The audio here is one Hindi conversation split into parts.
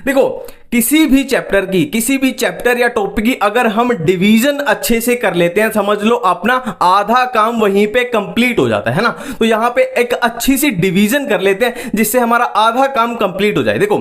देखो किसी भी चैप्टर या टॉपिक की अगर हम डिवीजन अच्छे से कर लेते हैं, समझ लो अपना आधा काम वहीं पे कंप्लीट हो जाता है ना। तो यहां पे एक अच्छी सी डिवीजन कर लेते हैं जिससे हमारा आधा काम कंप्लीट हो जाए। देखो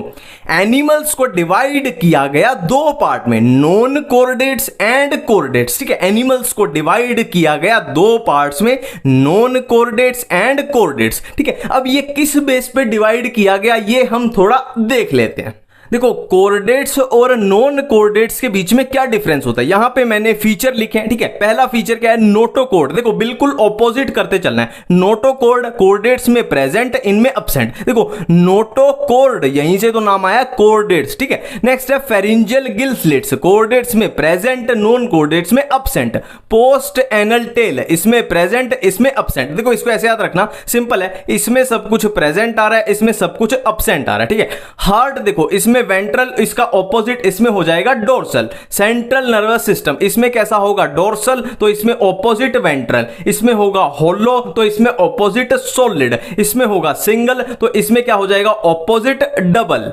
एनिमल्स को डिवाइड किया गया दो पार्ट में, नॉन कोर्डेट्स एंड कोर्डेट्स। ठीक है, एनिमल्स को डिवाइड किया गया दो पार्ट्स में, नॉन कोर्डेट्स एंड कोर्डेट्स। ठीक है, अब ये किस बेस पे डिवाइड किया गया ये हम थोड़ा देख लेते हैं। देखो कोर्डेट्स और नॉन कोर्डेट्स के बीच में क्या डिफरेंस होता है, यहां पे मैंने फीचर लिखे हैं। ठीक है, पहला फीचर क्या है, नोटोकॉर्ड। देखो बिल्कुल ऑपोजिट करते चलना है, नोटोकॉर्ड कोर्डेट्स में प्रेजेंट, इनमें अब्सेंट। देखो नोटोकॉर्ड यहीं से तो नाम आया कोर्डेट्स। ठीक है, नेक्स्ट है फेरिंजियल गिल स्लिट्स, कोर्डेट्स में प्रेजेंट, नॉन कोर्डेट्स में अब्सेंट। पोस्ट एनल टेल, इसमें प्रेजेंट, इसमें अब्सेंट। देखो इसको ऐसे याद रखना, सिंपल है, इसमें सब कुछ प्रेजेंट आ रहा है, इसमें सब कुछ अब्सेंट आ रहा है। ठीक है, हार्ट देखो इसमें वेंट्रल, इसका ऑपोजिट इसमें हो जाएगा डोर्सल। सेंट्रल नर्वस सिस्टम इसमें कैसा होगा, डोर्सल, तो इसमें ऑपोजिट वेंट्रल। इसमें होगा होलो, तो इसमें ऑपोजिट सॉलिड। इसमें होगा सिंगल, तो इसमें क्या हो जाएगा, ऑपोजिट डबल।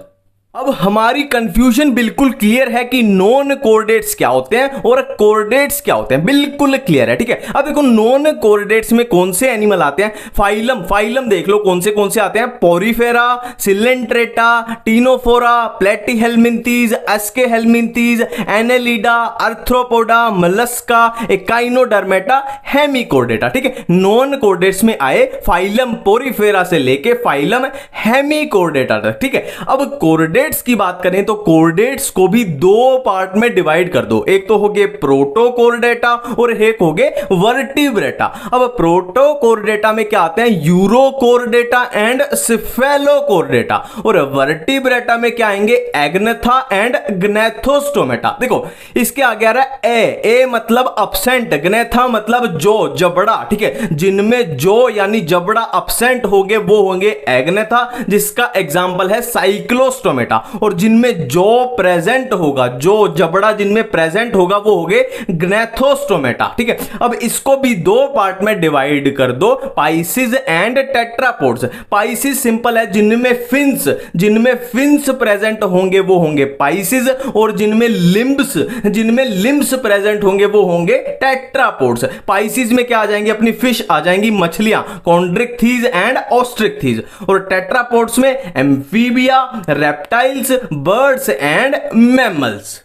अब हमारी कंफ्यूजन बिल्कुल क्लियर है कि नॉन कोर्डेट्स क्या होते हैं और कोर्डेट्स क्या होते हैं, बिल्कुल क्लियर है। ठीक है, अब देखो नॉन कोर्डेट्स में कौन से एनिमल आते हैं, फाइलम देख लो कौन से आते हैं, Porifera, Coelenterata, Ctenophora, Platyhelminthes, Aschelminthes, Annelida, Arthropoda, Mollusca, Echinodermata, Hemichordata. ठीक है, नॉन कोर्डेट्स में आए फाइलम पोरीफेरा से लेके फाइलम हेमिकोर्डेटा तक। ठीक है, अब कोर्डेट्स की बात करें तो कोर्डेट्स को भी दो पार्ट में डिवाइड कर दो, एक तो हो गए प्रोटोकोर्डेटा और एक हो गए वर्टिब्रेटा। अब प्रोटोकोर्डेटा में क्या आते हैं, यूरोकोर्डेटा एंड सिफेलोकोर्डेटा, और वर्टिब्रेटा में क्या आएंगे, एग्नेथा एंड ग्नेथोस्टोमेटा। देखो इसके आगे आ रहा है ए मतलब अब्सेंट, ग्नेथा मतलब जो, जबड़ा। ठीक है, जिनमें जो यानी जबड़ा अब्सेंट होंगे वो होंगे एग्नेथा, जिसका एग्जांपल है साइक्लोस्टोमेटा। और जिनमें जो प्रेजेंट होगा, जो जबड़ा जिनमें प्रेजेंट होगा वो हो गए ग्नेथोस्टोमेटा। ठीक है, अब इसको भी दो पार्ट में डिवाइड कर दो, Pisces and tetrapods. Pisces simple है, जिनमें फिन्स प्रेजेंट होंगे वो होंगे पाइसिस, और जिनमें लिम्ब्स प्रेजेंट होंगे वो होंगे टेट्रापोड्स। पाइसिस में क्या आ जाएंगे, अपनी फिश आ जाएंगी, मछलियां, कॉन्ड्रिक्थीज एंड ऑस्ट्रिक्थीज। और टेट्रापोड्स में amphibia, reptiles, birds and mammals.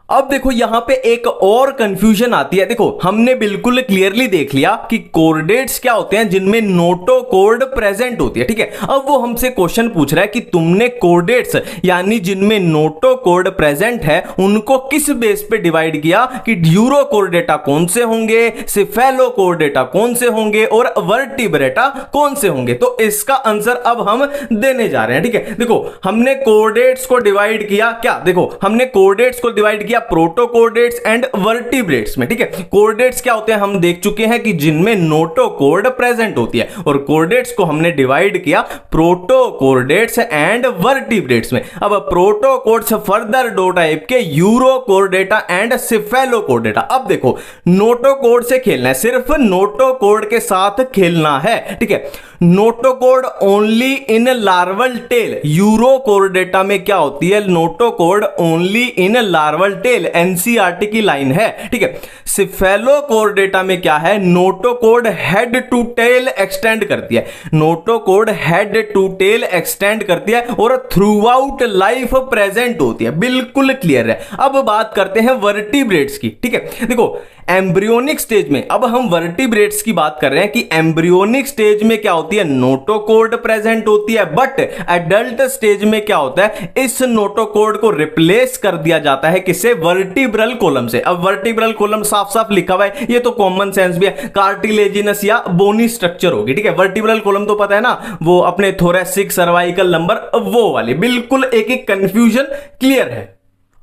अब देखो यहां पे एक और कंफ्यूजन आती है। देखो हमने बिल्कुल क्लियरली देख लिया कि कोर्डेट्स क्या होते हैं, जिनमें नोटोकॉर्ड प्रेजेंट होती है। ठीक है, अब वो हमसे क्वेश्चन पूछ रहा है कि तुमने कोर्डेट्स यानी जिनमें नोटोकॉर्ड प्रेजेंट है उनको किस बेस पे डिवाइड किया, कि यूरोकोर्डेटा कौन से होंगे, सिफेलोकोर्डेटा कौन से होंगे और वर्टिब्रेटा कौन से होंगे। तो इसका आंसर अब हम देने जा रहे हैं। ठीक है, देखो हमने कोर्डेट्स को डिवाइड किया, क्या देखो हमने कोर्डेट्स को डिवाइड किया प्रोटोकोर्डेट्स एंड वर्टिब्रेट्स में। ठीक है, कोर्डेट्स क्या होते हैं हम देख चुके हैं कि जिनमें नोटोकॉर्ड प्रेजेंट होती है, और कोर्डेट्स को हमने डिवाइड किया प्रोटोकोर्डेट्स एंड वर्टिब्रेट्स में। अब प्रोटोकोर्ड्स फर्दर दो टाइप के, यूरोकोर्डेटा एंड सिफेलोकोर्डेटा। अब देखो नोटोकॉर्ड से खेलना है, सिर्फ नोटोकॉर्ड के साथ खेलना है। ठीक है, notochord only in larval tail, Urochordata में क्या होती है, notochord only in larval tail, NCERT की लाइन है। ठीक है, सिफेलोकोर्डेटा में क्या है, notochord head to tail extend करती है, notochord head to tail extend करती है और थ्रू आउट लाइफ प्रेजेंट होती है, बिल्कुल क्लियर है। अब बात करते हैं वर्टिब्रेट्स की। ठीक है, देखो एम्ब्रियोनिक स्टेज में, अब हम वर्टिब्रेट्स की बात कर रहे हैं कि एम्ब्रियोनिक स्टेज में क्या होती है, नोटोकॉर्ड प्रेजेंट होती है, बट एडल्ट स्टेज में क्या होता है, इस नोटोकॉर्ड को रिप्लेस कर दिया जाता है किससे, वर्टिब्रल कॉलम से। अब वर्टिब्रल कॉलम साफ साफ लिखा हुआ है, ये तो कॉमन सेंस भी है, कार्टिलेजिनस या बोनी स्ट्रक्चर होगी। ठीक है, वर्टिब्रल कॉलम तो पता है ना, वो अपने थोरेसिक सर्वाइकल नंबर वो वाले, बिल्कुल एक एक कंफ्यूजन क्लियर है।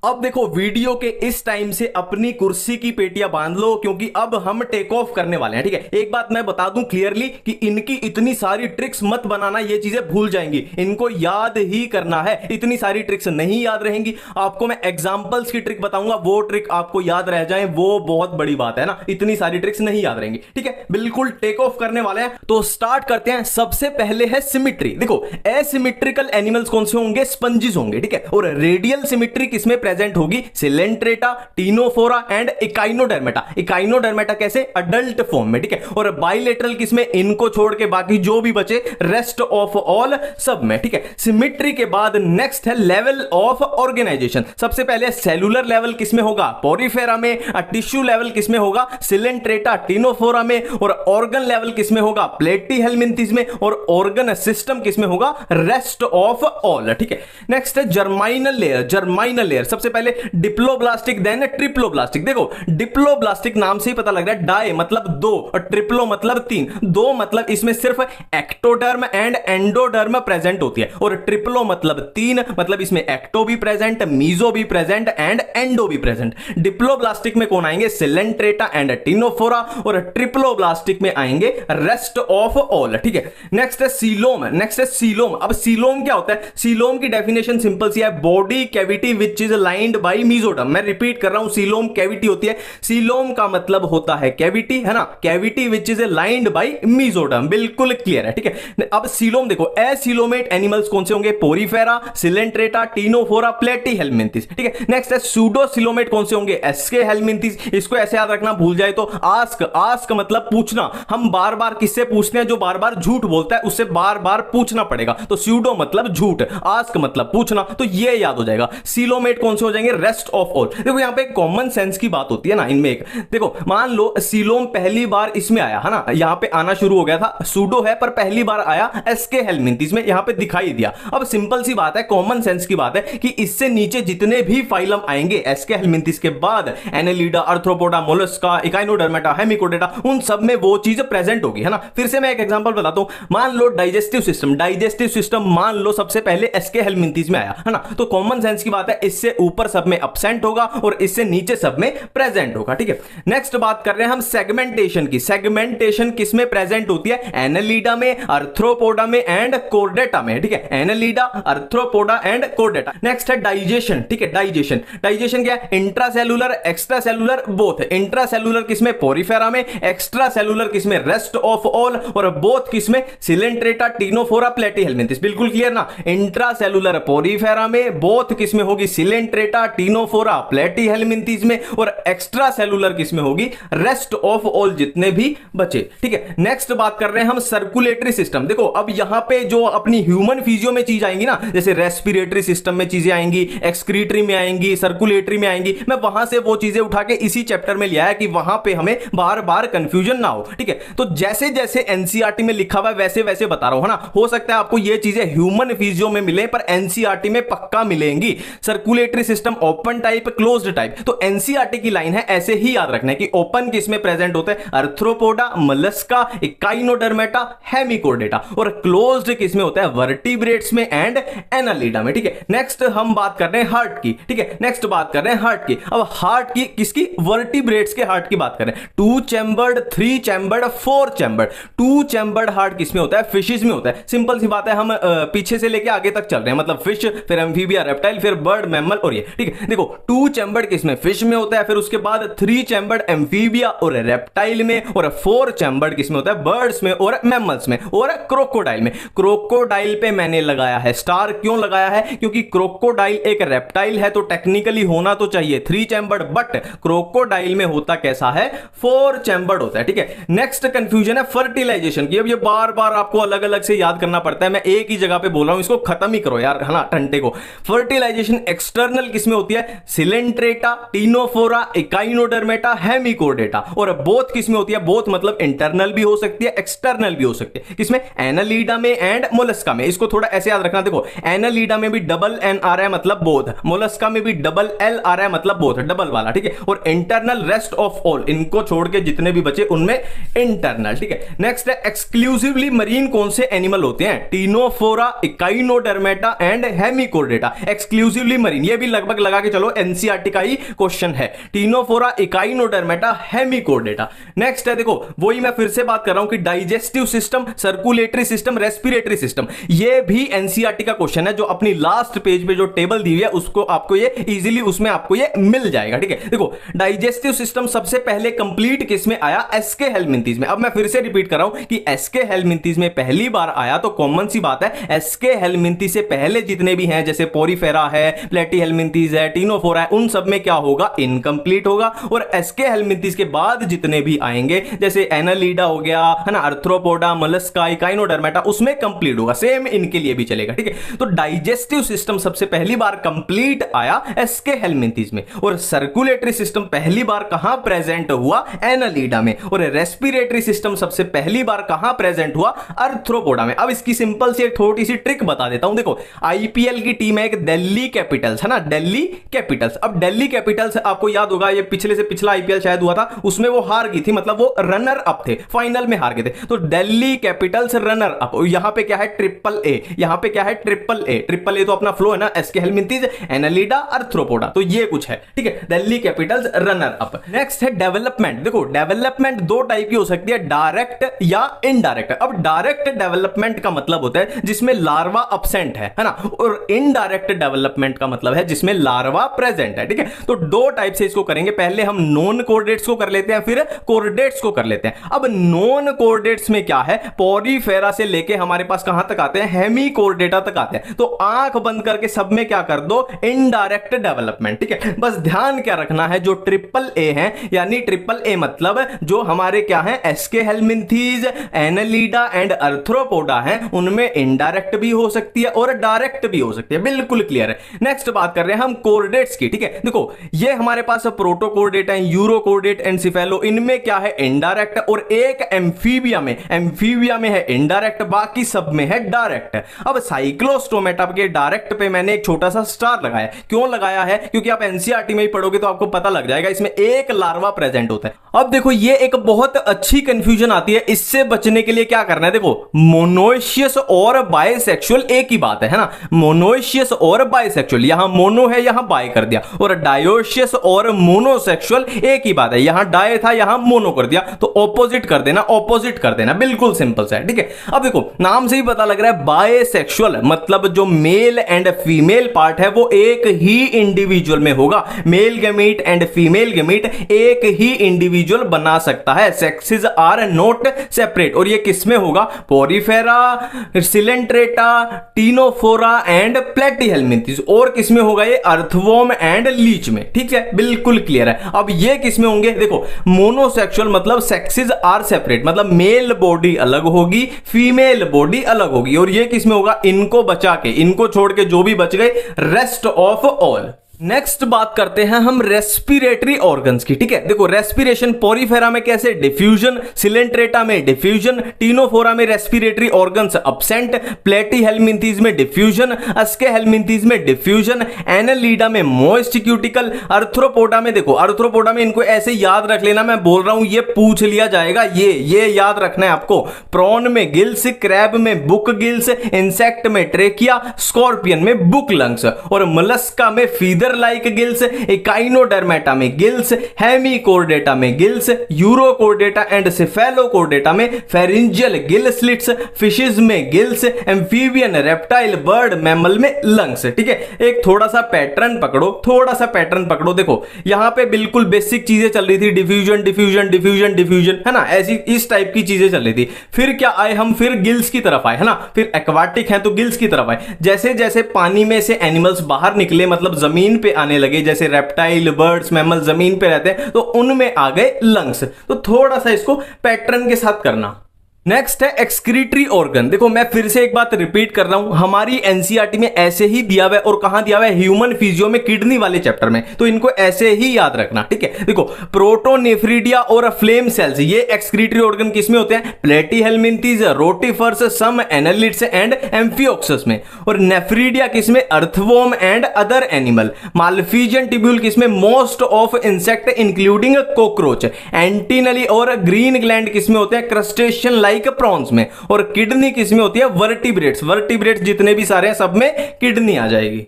अब देखो वीडियो के इस टाइम से अपनी कुर्सी की पेटियां बांध लो, क्योंकि अब हम टेक ऑफ करने वाले हैं। ठीक है, एक बात मैं बता दूं क्लियरली कि इनकी इतनी सारी ट्रिक्स मत बनाना, ये चीजें भूल जाएंगी, इनको याद ही करना है। इतनी सारी ट्रिक्स नहीं याद रहेंगी, आपको मैं एग्जांपल्स की ट्रिक बताऊंगा, वो ट्रिक आपको याद रह जाए, वो बहुत बड़ी बात है ना। इतनी सारी ट्रिक्स नहीं याद रहेंगी। ठीक है, बिल्कुल टेक ऑफ करने वाले हैं, तो स्टार्ट करते हैं। सबसे पहले है सिमिट्री। देखो एसिमेट्रिकल एनिमल्स कौन से होंगे? स्पंजिस होंगे। ठीक है, और रेडियल सिमिट्री किसमें प्रेजेंट होगी? Coelenterata, Ctenophora and Echinodermata. Echinodermata कैसे? अडल्ट फॉर्म में। ठीक है, और बाइलेटरल किसमें? इनको छोड़ के बाकी जो भी बचे रेस्ट ऑफ ऑल सब में। ठीक है, सिमिट्री के बाद नेक्स्ट है लेवल ऑफ ऑर्गेनाइजेशन। सबसे पहले सेलुलर लेवल किसमें होगा? पोरिफेरा में। टिश्यू लेवल किसमें होगा? सिलेंट्रेटा, टीनोफोरा में। और ऑर्गन लेवल किसमें होगा? प्लेटीहेलमिंथेस में। और ऑर्गन सिस्टम किसमें होगा? Rest of all. ठीक है, नेक्स्ट है जर्माइनल लेयर। जर्माइनल लेयर सबसे पहले डिप्लोब्लास्टिक देन ट्रिप्लोब्लास्टिक। देखो डिप्लोब्लास्टिक नाम से ही पता लग रहा है, डाई मतलब दो और ट्रिप्लो मतलब तीन। दो मतलब इसमें सिर्फ एक्टोडर्म एंड एंडोडर्म प्रेजेंट होती है, और ट्रिप्लो मतलब तीन, मतलब इसमें एक्टो भी प्रेजेंट, मीजो भी प्रेजेंट एंड एंडो भी प्रेजेंट। डिप्लोब्लास्टिक में कौन आएंगे? Coelenterata and Ctenophora. और ट्रिप्लोब्लास्टिक में आएंगे रेस्ट ऑफ ऑल। ठीक है, नेक्स्ट है सीलोम। नेक्स्ट है सीलोम। अब सीलोम क्या होता है? सीलोम की डेफिनेशन सिंपल सी है, body cavity which is lined by mesoderm. मैं रिपीट कर रहा हूं, सीलोम कैविटी होती है। सीलोम का मतलब होता है कैविटी, है ना, cavity which is lined by mesoderm. बिल्कुल क्लियर है। ठीक है, अब सीलोम देखो, एसिलोमेट एनिमल्स कौन से होंगे? Porifera, Coelenterata, Ctenophora, Platyhelminthes. ठीक है, नेक्स्ट है सूडोसिलोमेट कौन से होंगे? एस्केहेलमिंथेस। इसको ऐसे याद रखना, भूल जाए तो आस्क। आस्क मतलब पूछना। हम बार बार किससे पूछते हैं? जो बार बार झूठ बोलता है उससे बार बार पूछना पड़ेगा। तो सूडो मतलब झूठ, आस्क मतलब पूछना, तो ये याद हो जाएगा। सीलोमेट कौन से हो जाएंगे? Rest of all. देखो यहां पे कॉमन सेंस की बात होती है ना इनमें। एक देखो, मान लो सीलोम पहली बार इसमें आया है ना, यहां पे आना शुरू हो गया था, सूडो है पर पहली बार आया एस्केहेलमिंथेस में, यहां पे दिखाई दिया। अब सिंपल सी बात है, कॉमन सेंस की बात है कि इससे नीचे जितने भी फाइलम आएंगे एस्केहेलमिंथेस के बाद, Annelida, arthropoda, Mollusca, Echinodermata, hemichordata, उन सब में वो चीज प्रेजेंट होगी, है ना। फिर से मैं एक एग्जांपल बताता हूं, मान लो डाइजेस्टिव सिस्टम। डाइजेस्टिव सिस्टम मान लो सबसे पहले एस्केहेलमिंथेस में आया, है ना, तो कॉमन सेंस की बात है, इससे ऊपर सब में अब्सेंट होगा और इससे नीचे सब में प्रेजेंट होगा। ठीक है, नेक्स्ट बात कर रहे हैं हम सेगमेंटेशन की। सेगमेंटेशन किसमें प्रेजेंट होती है? एनेलिडा में, आर्थ्रोपोडा में एंड कोर्डेटा में। ठीक है, Annelida, Arthropoda and Chordata. Next है डाइजेशन। ठीक है, डाइजेशन। डाइजेशन क्या है? Intracellular, extracellular, both. इंट्रासेलुलर किसमें? पोरिफेरा में। एक्स्ट्रासेलुलर किसमें? Rest of all. और बोथ किसमें? Coelenterata, Ctenophora, Platyhelminthes. बिल्कुल क्लियर ना। इंट्रासेलुलर पोरिफेरा में, बोथ किसमें होगी? सिलेंट्रेटा, टीनोफोरा, प्लेटीहेलमिंथेस में। और एक्स्ट्रा सेलुलर किसमें होगी? रेस्ट ऑफ ऑल जितने भी बचे। ठीक है, नेक्स्ट बात कर रहे हैं हम सर्कुलेटरी सिस्टम। देखो अब यहां पे जो अपनी ह्यूमन फिजियो में चीज आएंगी ना, जैसे रेस्पिरेटरी सिस्टम में चीजें आएंगी, एक्सक्रीटरी में आएंगी, सर्कुलेटरी में आएंगी, मैं वहां से वो चीजें उठा के इसी चैप्टर में लिया है कि वहां पे हमें बार बार कंफ्यूजन ना हो। ठीक है, तो जैसे जैसे एनसीईआरटी में लिखा हुआ है वैसे वैसे बता रहा हूं, है ना। हो सकता है आपको ये चीजें ह्यूमन फिजियो में मिले पर एनसीईआरटी में पक्का मिलेंगी। Circulatory system open type, closed type, तो एनसीईआरटी की लाइन है, ऐसे ही याद रखना है कि ओपन किसमें प्रेजेंट होते हैं? Arthropoda, Mollusca, Echinodermata, hemichordata. और क्लोज्ड किसमें होता है? वर्टिब्रेट्स में एंड एनालिडा में। ठीक है, नेक्स्ट हम बात कर रहे हैं हार्ट की। ठीक है, नेक्स्ट बात कर रहे हैं हार्ट की। अब हार्ट की किसकी? वर्टिब्रेट्स के हार्ट की बात कर रहे हैं। 2 chambered, 3 chambered, 4 chambered. 2 chambered heart किसमें होता है? फिशेस में होता है। सिंपल सी बात है, हम पीछे से लेके आगे तक चल रहे हैं, मतलब फिश, फिर एम्फीबिया, रेप्टाइल, फिर बर्ड, मैमल और ये। ठीक है, देखो 2 चैम्बर्ड किसमें? फिश में होता है, फिर उसके बाद 3 चैम्बर्ड एम्फीबिया और रेप्टाइल में, और 4 चैम्बर्ड किसमें होता है? बर्ड्स में और मैमल्स में और क्रोकोडाइल में। क्रोकोडाइल पे मैंने लगाया है स्टार, क्यों लगाया है? क्योंकि क्रोकोडाइल एक रेप्टाइल है, तो टेक्निकली होना तो चाहिए 3 चैम्बर्ड, बट क्रोकोडाइल में होता कैसा है? 4 चैम्बर्ड होता है। ठीक है, नेक्स्ट कंफ्यूजन है फर्टिलाइजेशन की। अब ये बार बार आपको अलग अलग से याद करना पड़ता है, मैं एक ही जगह पे बोल रहा हूं, इसको खत्म ही करो यार, है ना, टंटे को। फर्टिलाइजेशन एक्सटर्नल किसमें होती है? Coelenterata, Ctenophora, Echinodermata, hemichordata. और बोथ किसमें होती है? बोथ मतलब इंटरनल भी हो सकती है, एक्सटर्नल भी हो सकती है। किसमें? एनालिडा में एंड मोलस्का में। इसको थोड़ा ऐसे याद रखना, देखो एनालिडा में भी डबल एन आ रहा है मतलब बोथ, मोलस्का में भी डबल एल आ रहा है मतलब बोथ, डबल वाला। ठीक है, और इंटरनल, रेस्ट ऑफ ऑल, इनको छोड़ के जितने भी बचे उनमें इंटरनल। ठीक है, नेक्स्ट है एक्सक्लूसिवली मरीन कौन से एनिमल होते हैं? Ctenophora, Echinodermata and Hemichordata. Exclusively marine, ये भी भी लगभग लगा के चलो एनसीईआरटी का ही क्वेश्चन है। Ctenophora, Echinodermata, Hemichordata. नेक्स्ट है देखो, वही मैं फिर से बात कर रहा हूं कि digestive system, circulatory system, respiratory system, ये भी एनसीईआरटी का क्वेश्चन है, जो अपनी लास्ट पेज पे जो टेबल दी हुई है उसको आपको ये इजीली उसमें आपको ये मिल जाएगा। ठीक है, देखो डाइजेस्टिव सिस्टम सबसे पहले कंप्लीट किस में आया? एसके हेलमिंथीज में। अब मैं फिर से रिपीट कर रहा हूं कि एसके हेलमिंथीज में पहली बार आया, तो कॉमन सी बात है एसके हेलमिंथी से पहले जितने भी हैं जैसे पोरीफेरा है, प्लेटीहेल्मिंथीज है, टीनोफोरा है, उन सब में क्या होगा? इनकंप्लीट होगा। और एसके हेलमिंथीज के बाद जितने भी आएंगे जैसे एनालीडा हो गया है ना, आर्थ्रोपोडा, मोलस्का, इकाइनोडर्मेटा, उसमें कंप्लीट होगा। सेम इनके लिए भी चलेगा। ठीक है, तो डाइजेस्टिव सिस्टम सबसे पहली बार कंप्लीट आया एसके हेलमिंथीज में, और सर्कुलेटरी सिस्टम पहली बार कहां प्रेजेंट हुआ? एनालीडा में। और रेस्पिरेटरी सिस्टम सबसे पहली बार कहां प्रेजेंट हुआ? आर्थ्रोपोडा में। अब इसकी सिंपल सी एक छोटी सी ट्रिक बता देता हूं। देखो आईपीएल की टीम है एक दिल्ली कैपिटल्स, है ना, दिल्ली कैपिटल्स। अब दिल्ली कैपिटल्स आपको याद होगा ये पिछले से पिछला आईपीएल शायद हुआ था, उसमें वो हार गई थी, मतलब वो रनर अप थे, फाइनल में हार गए थे। तो दिल्ली कैपिटल्स रनर अप। यहां पे क्या है? Triple A. यहां पे क्या है? Triple A. ट्रिपल ए तो अपना फ्लो है ना, एसके हेलमिंथीज, एनालीडा, आर्थ्रोपोडा, तो ये कुछ है। ठीक है, Delhi Capitals runner up. Next है डेवलपमेंट। देखो डेवलपमेंट दो टाइप की हो सकती है, डायरेक्ट या इनडायरेक्ट। अब डायरेक्ट डेवलपमेंट का मतलब होता है जिसमें लार्वा अब्सेंट है ना, और इनडायरेक्ट डेवलपमेंट का मतलब है जिसमें लार्वा प्रेजेंट है। ठीक है, तो दो टाइप से इसको करेंगे। पहले हम नॉन कोर्डेट्स को कर लेते हैं, फिर कोर्डेट्स को कर लेते हैं। अब नॉन कोर्डेट्स में क्या है? पोरीफेरा से लेके हमारे पास कहां तक आते हैं? हेमिकोर्डेटा तक आते हैं। तो आंख बंद करके सब में क्या कर दो? Indirect development. ठीक है, बस ध्यान क्या रखना है, जो ट्रिपल ए है, यानी ट्रिपल ए मतलब जो हमारे क्या है? एसके हेलमिंथीज, एनालीडा एंड आर्थ्रोपोडा है, उनमें इनडायरेक्ट भी हो सकती है और डायरेक्ट भी हो सकती है। बिल्कुल क्लियर है। नेक्स्ट बात कर रहे हैं हम कोर्डेट्स की। ठीक है, देखो ये हमारे पास प्रोटोकोर्डेट है, यूरोकोर्डेट, एनसिफेलो, इनमें क्या है? इनडायरेक्ट। और एक एम्फीबिया में है इनडायरेक्ट, बाकी सब में है डायरेक्ट। अब साइक्लोस्टोमेटा के डायरेक्ट पे मैंने एक छोटा सा स्टार लगाया। क्यों लगाया है? क्योंकि आप एनसीईआरटी में ही पढ़ोगे तो आपको पता लग जाएगा, इसमें एक लार्वा प्रेजेंट होता है। अब देखो ये एक बहुत अच्छी कंफ्यूजन आती है, इससे बचने के लिए क्या करना है? देखो मोनोइशियस और बायसेक्सुअल एक ही बात है ना, मोनोइशियस और बायसेक्सुअल, यहां मोनो है यहां बाय कर दिया, और डायोशियस और मोनोसेक्सुअल एक ही बात है, यहां डाय था यहां मोनो कर दिया, तो ऑपोजिट कर देना, ऑपोजिट कर देना, बिल्कुल सिंपल सा है। ठीक है, अब देखो नाम से ही पता लग रहा है बायसेक्सुअल मतलब जो मेल एंड फीमेल पार्ट है वो एक ही इंडिविजुअल में होगा। Male gamete and female gamete एक ही इंडिविजुअल बना सकता है। Sexes are not separate. और ये किसमें होगा? Porifera, Coelenterata, Ctenophora and Platyhelminthes. और किसमें होगा? ये अर्थवॉर्म एंड लीच में। ठीक है, बिल्कुल क्लियर है। अब ये किसमें होंगे? देखो मोनोसेक्सुअल मतलब सेक्सेस आर सेपरेट, मतलब मेल बॉडी अलग होगी, फीमेल बॉडी अलग होगी। और ये किसमें होगा? इनको बचा के, इनको छोड़ के जो भी बच गए, रेस्ट ऑफ ऑल। नेक्स्ट बात करते हैं हम रेस्पिरेटरी ऑर्गन्स की। ठीक है, देखो रेस्पिरेशन पोरीफेरा में कैसे? डिफ्यूजन, सिलेंट्रेटा में डिफ्यूजन, टीनोफोरा में रेस्पिरेटरी ऑर्गन्स अब्सेंट, प्लेटीहेल्मिंथीज में डिफ्यूजन, एसके हेलमिंथीज में डिफ्यूजन, एनालीडा में मोइस्ट क्यूटिकल, आर्थ्रोपोडा में, देखो आर्थ्रोपोडा में इनको ऐसे याद रख लेना, मैं बोल रहा हूं ये पूछ लिया जाएगा, ये याद रखना है आपको। प्रॉन में गिल्स, क्रैब में बुक गिल्स, इंसेक्ट में ट्रेकिया, स्कॉर्पियन में बुक लंग्स, और मोलस्का में फीदर लाइक गिल्स, इकाइनोडर्मेटा में गिल्स, हेमिकोर्डेटा में गिल्स, यूरोकोर्डेटा एंड सेफेलोकोर्डेटा में फेरिंजियल गिल स्लिट्स, फिशेस में gills, amphibian, reptile, bird, mammal में लंग्स। ठीक है, एक थोड़ा सा पैटर्न पकड़ो, देखो यहां पे बिल्कुल बेसिक चीजें चल रही थी, डिफ्यूजन डिफ्यूजन डिफ्यूजन डिफ्यूजन, है ना, ऐसी इस टाइप की चीजें चल रही थी। फिर क्या आए हम? फिर गिल्स की तरफ आए, है ना, फिर एक्वाटिक है तो गिल्स की तरफ आए। जैसे जैसे पानी में से एनिमल्स बाहर निकले, मतलब जमीन पे आने लगे, जैसे रेप्टाइल, बर्ड्स, मैमल जमीन पे रहते हैं, तो उनमें आ गए लंग्स। तो थोड़ा सा इसको पैटर्न के साथ करना। नेक्स्ट है एक्सक्रीटरी ऑर्गन। देखो मैं फिर से एक बात रिपीट कर रहा हूं, हमारी एनसीईआरटी में ऐसे ही दिया हुआ है, और कहां दिया हुआ है? ह्यूमन फिजियो में, किडनी वाले चैप्टर में, तो इनको ऐसे ही याद रखना। ठीक है, देखो प्रोटोनेफ्रिडिया और फ्लेम सेल्स, ये एक्सक्रीटरी ऑर्गन किसमें होते हैं? Platyhelminthes, rotifers, some annelids and amphioxus में। और नेफ्रिडिया किसमें? Earthworm and other animal. Malpighian tubule किसमें? Most of insect including cockroach. Antennal और ग्रीन ग्लैंड किसमें होते हैं? क्रस्टेशियन लाइक प्रॉन्स में। और किडनी किसमें होती है? वर्टिब्रेट्स जितने भी सारे हैं सब में किडनी आ जाएगी।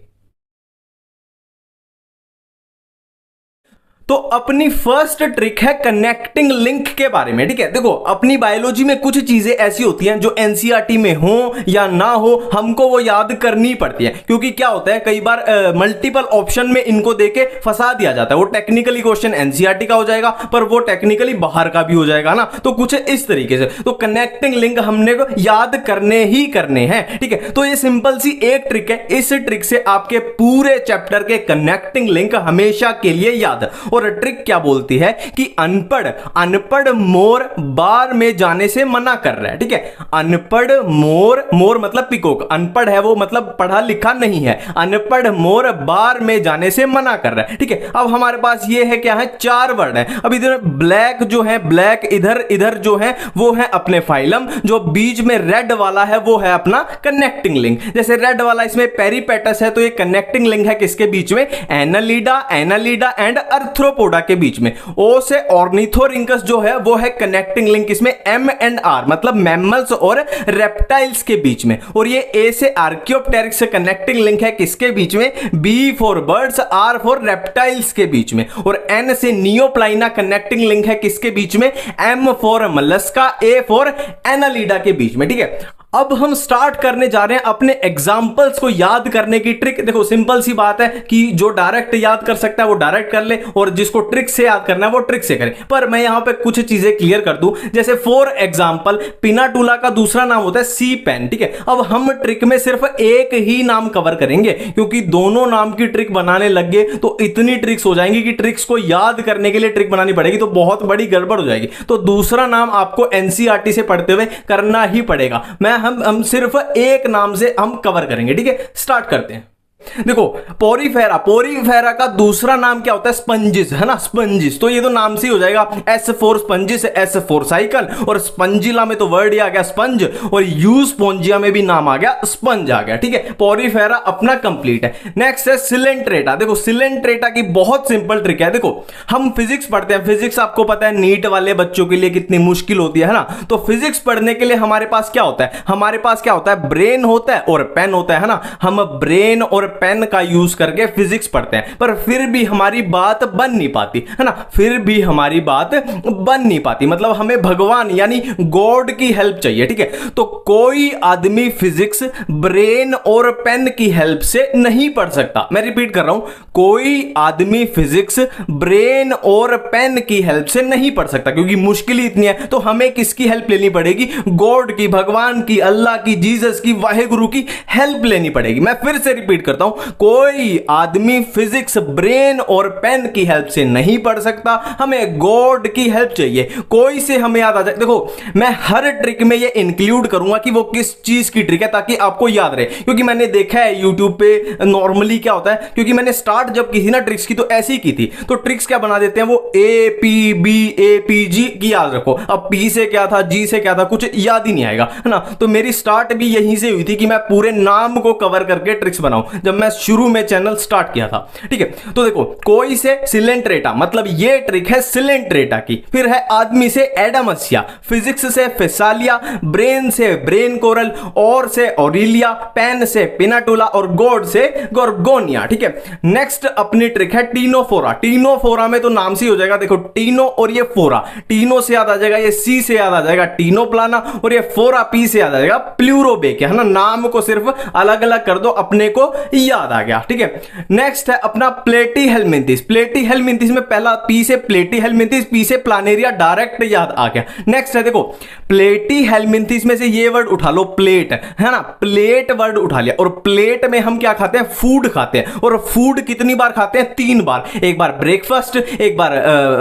तो अपनी फर्स्ट ट्रिक है कनेक्टिंग लिंक के बारे में। ठीक है, देखो अपनी बायोलॉजी में कुछ चीजें ऐसी होती हैं जो एनसीईआरटी में हो या ना हो, हमको वो याद करनी पड़ती है, क्योंकि क्या होता है कई बार मल्टीपल ऑप्शन में इनको देके फंसा दिया जाता है। वो टेक्निकली क्वेश्चन एनसीईआरटी का हो जाएगा पर वो टेक्निकली बाहर का भी हो जाएगा ना, तो कुछ इस तरीके से। तो कनेक्टिंग लिंक हमने को याद करने ही करने हैं। ठीक है, तो ये सिंपल सी एक ट्रिक है, इस ट्रिक से आपके पूरे चैप्टर के कनेक्टिंग लिंक हमेशा के लिए याद। और ट्रिक क्या बोलती है कि अनपढ़ मोर बार में जाने से मना कर रहा है। ठीक है, अनपढ़ मोर मतलब पिकॉक, अनपढ़ है वो मतलब पढ़ा लिखा नहीं है, अनपढ़ मोर बार में जाने से मना कर रहा है। ठीक है, अब हमारे पास ये है क्या है, 4 वर्ड है। अब इधर ब्लैक जो है, ब्लैक इधर जो है वो है अपने फाइलम, जो बीच में रेड वाला है वो है अपना कनेक्टिंग लिंक। जैसे रेड वाला इसमें पेरिपेटस है तो ये कनेक्टिंग लिंक है किसके बीच में, एनालिडा एंड अर्थ्रोपोडा के बीच में। ओ से ऑर्निथोरिंकस जो है वो है कनेक्टिंग लिंक इसमें एम एंड आर मतलब मैमल्स और रेप्टाइल्स के बीच में। और ये ए से आर्कियोप्टेरिक्स कनेक्टिंग लिंक है किसके बीच में, B for birds, R for reptiles के बीच में। और एन से नियोप्लाइना कनेक्टिंग लिंक है किसके बीच में, M for Mollusca, A for Annelida के बीच में। ठीक है, अब हम स्टार्ट करने जा रहे हैं अपने एग्जाम्पल्स को याद करने की ट्रिक। देखो सिंपल सी बात है कि जो डायरेक्ट याद कर सकता है वो डायरेक्ट कर ले और जिसको ट्रिक से याद करना है वो ट्रिक से करे। पर मैं यहां पे कुछ चीजें क्लियर कर दूं, जैसे फॉर एग्जाम्पल पिनाटुला का दूसरा नाम होता है सी पेन। ठीक है, अब हम ट्रिक में सिर्फ एक ही नाम कवर करेंगे, क्योंकि दोनों नाम की ट्रिक बनाने लग गए तो इतनी ट्रिक्स हो जाएंगी कि ट्रिक्स को याद करने के लिए ट्रिक बनानी पड़ेगी तो बहुत बड़ी गड़बड़ हो जाएगी। तो दूसरा नाम आपको एनसीईआरटी से पढ़ते हुए करना ही पड़ेगा। हम सिर्फ एक नाम से हम कवर करेंगे। ठीक है, स्टार्ट करते हैं। देखो पोरीफेरा का दूसरा नाम क्या होता है, स्पंजिस, है ना, स्पंजिस। तो ये तो नाम से ही हो जाएगा, S for sponges, S for cycle, और स्पंजिला में तो वर्ड ही आ गया स्पंज, और यूस्पोंजिया में भी नाम आ गया स्पंज आ गया। ठीक है, पोरीफेरा अपना कंप्लीट है। नेक्स्ट है सिलेंट्रेटा। देखो सिलेंट्रेटा की बहुत सिंपल ट्रिक है। देखो हम फिजिक्स पढ़ते हैं, फिजिक्स आपको पता है नीट वाले बच्चों के लिए कितनी मुश्किल होती है ना। तो फिजिक्स पढ़ने के लिए हमारे पास क्या होता है, हमारे पास क्या होता है, ब्रेन होता है और पेन होता है ना। हम ब्रेन और पेन का यूज करके फिजिक्स पढ़ते हैं, पर फिर भी हमारी बात बन नहीं पाती, है ना, फिर भी हमारी बात बन नहीं पाती। मतलब हमें भगवान यानी गॉड की हेल्प चाहिए। ठीक है, तो कोई आदमी फिजिक्स ब्रेन और पेन की हेल्प से नहीं पढ़ सकता। मैं रिपीट कर रहा हूं, कोई आदमी फिजिक्स ब्रेन और पेन की हेल्प से नहीं पढ़ सकता, क्योंकि मुश्किल ही इतनी है। तो हमें किसकी हेल्प लेनी पड़ेगी, गॉड की, भगवान की, अल्लाह की, जीसस की, वाहेगुरु की हेल्प लेनी पड़ेगी। मैं फिर से रिपीट करता हूं, कोई आदमी फिजिक्स ब्रेन और पेन की हेल्प से नहीं पढ़ सकता, हमें गॉड की हेल्प चाहिए। कोई से हमें याद आ जाए। देखो मैं हर ट्रिक में ये इंक्लूड करूंगा कि वो किस चीज की ट्रिक है ताकि आपको याद रहे, क्योंकि मैंने देखा है यूट्यूब पे नॉर्मली क्या होता है, क्योंकि मैंने स्टार्ट जब की थी ना ट्रिक्स की तो ऐसी की थी, तो ट्रिक्स क्या बना देते हैं वो A P B A P G की याद रखो। अब पी से क्या था, जी से क्या था, कुछ याद ही नहीं आएगा, है ना। तो मेरी स्टार्ट भी यहीं से हुई थी कि मैं पूरे नाम को कवर करके ट्रिक्स बनाऊं जब मैं शुरू में चैनल स्टार्ट किया था। ठीक है, तो देखो कोई से सिलेंट्रेटा मतलब ये ट्रिक है सिलेंट्रेटा की। फिर है आदमी से एडामसिया, फिजिक्स से फिसालिया, ब्रेन से ब्रेन कोरल, और से ऑरिलिया, पेन से पिनाटुला और गॉड से गोर्गोनिया। ठीक है, नेक्स्ट अपनी ट्रिक है टीनोफोरा। टीनोफोरा में तो नाम से ही हो जाएगा, देखो टीनो और ये फोरा, टीनो से याद आ जाएगा, ये सी से याद आ जाएगा टीनोप्लाना, और ये फोरा पी से याद आ जाएगा प्लूरोबेक, है ना। नाम को सिर्फ अलग अलग कर दो, अपने को याद आ गया। ठीक है, नेक्स्ट है अपना प्लेटीहेलमिंथिस। प्लेटीहेलमिंथिस में पहला पी से प्लेटीहेलमिंथिस, पी से प्लानेरिया, डायरेक्ट याद आ गया। नेक्स्ट है देखो प्लेटीहेलमिंथिस में से ये वर्ड उठा लो, प्लेट, है ना, प्लेट वर्ड उठा लिया। और प्लेट में हम क्या खाते हैं, फूड खाते हैं। और फूड कितनी बार खाते हैं, 3 बार, एक बार ब्रेकफास्ट, एक बार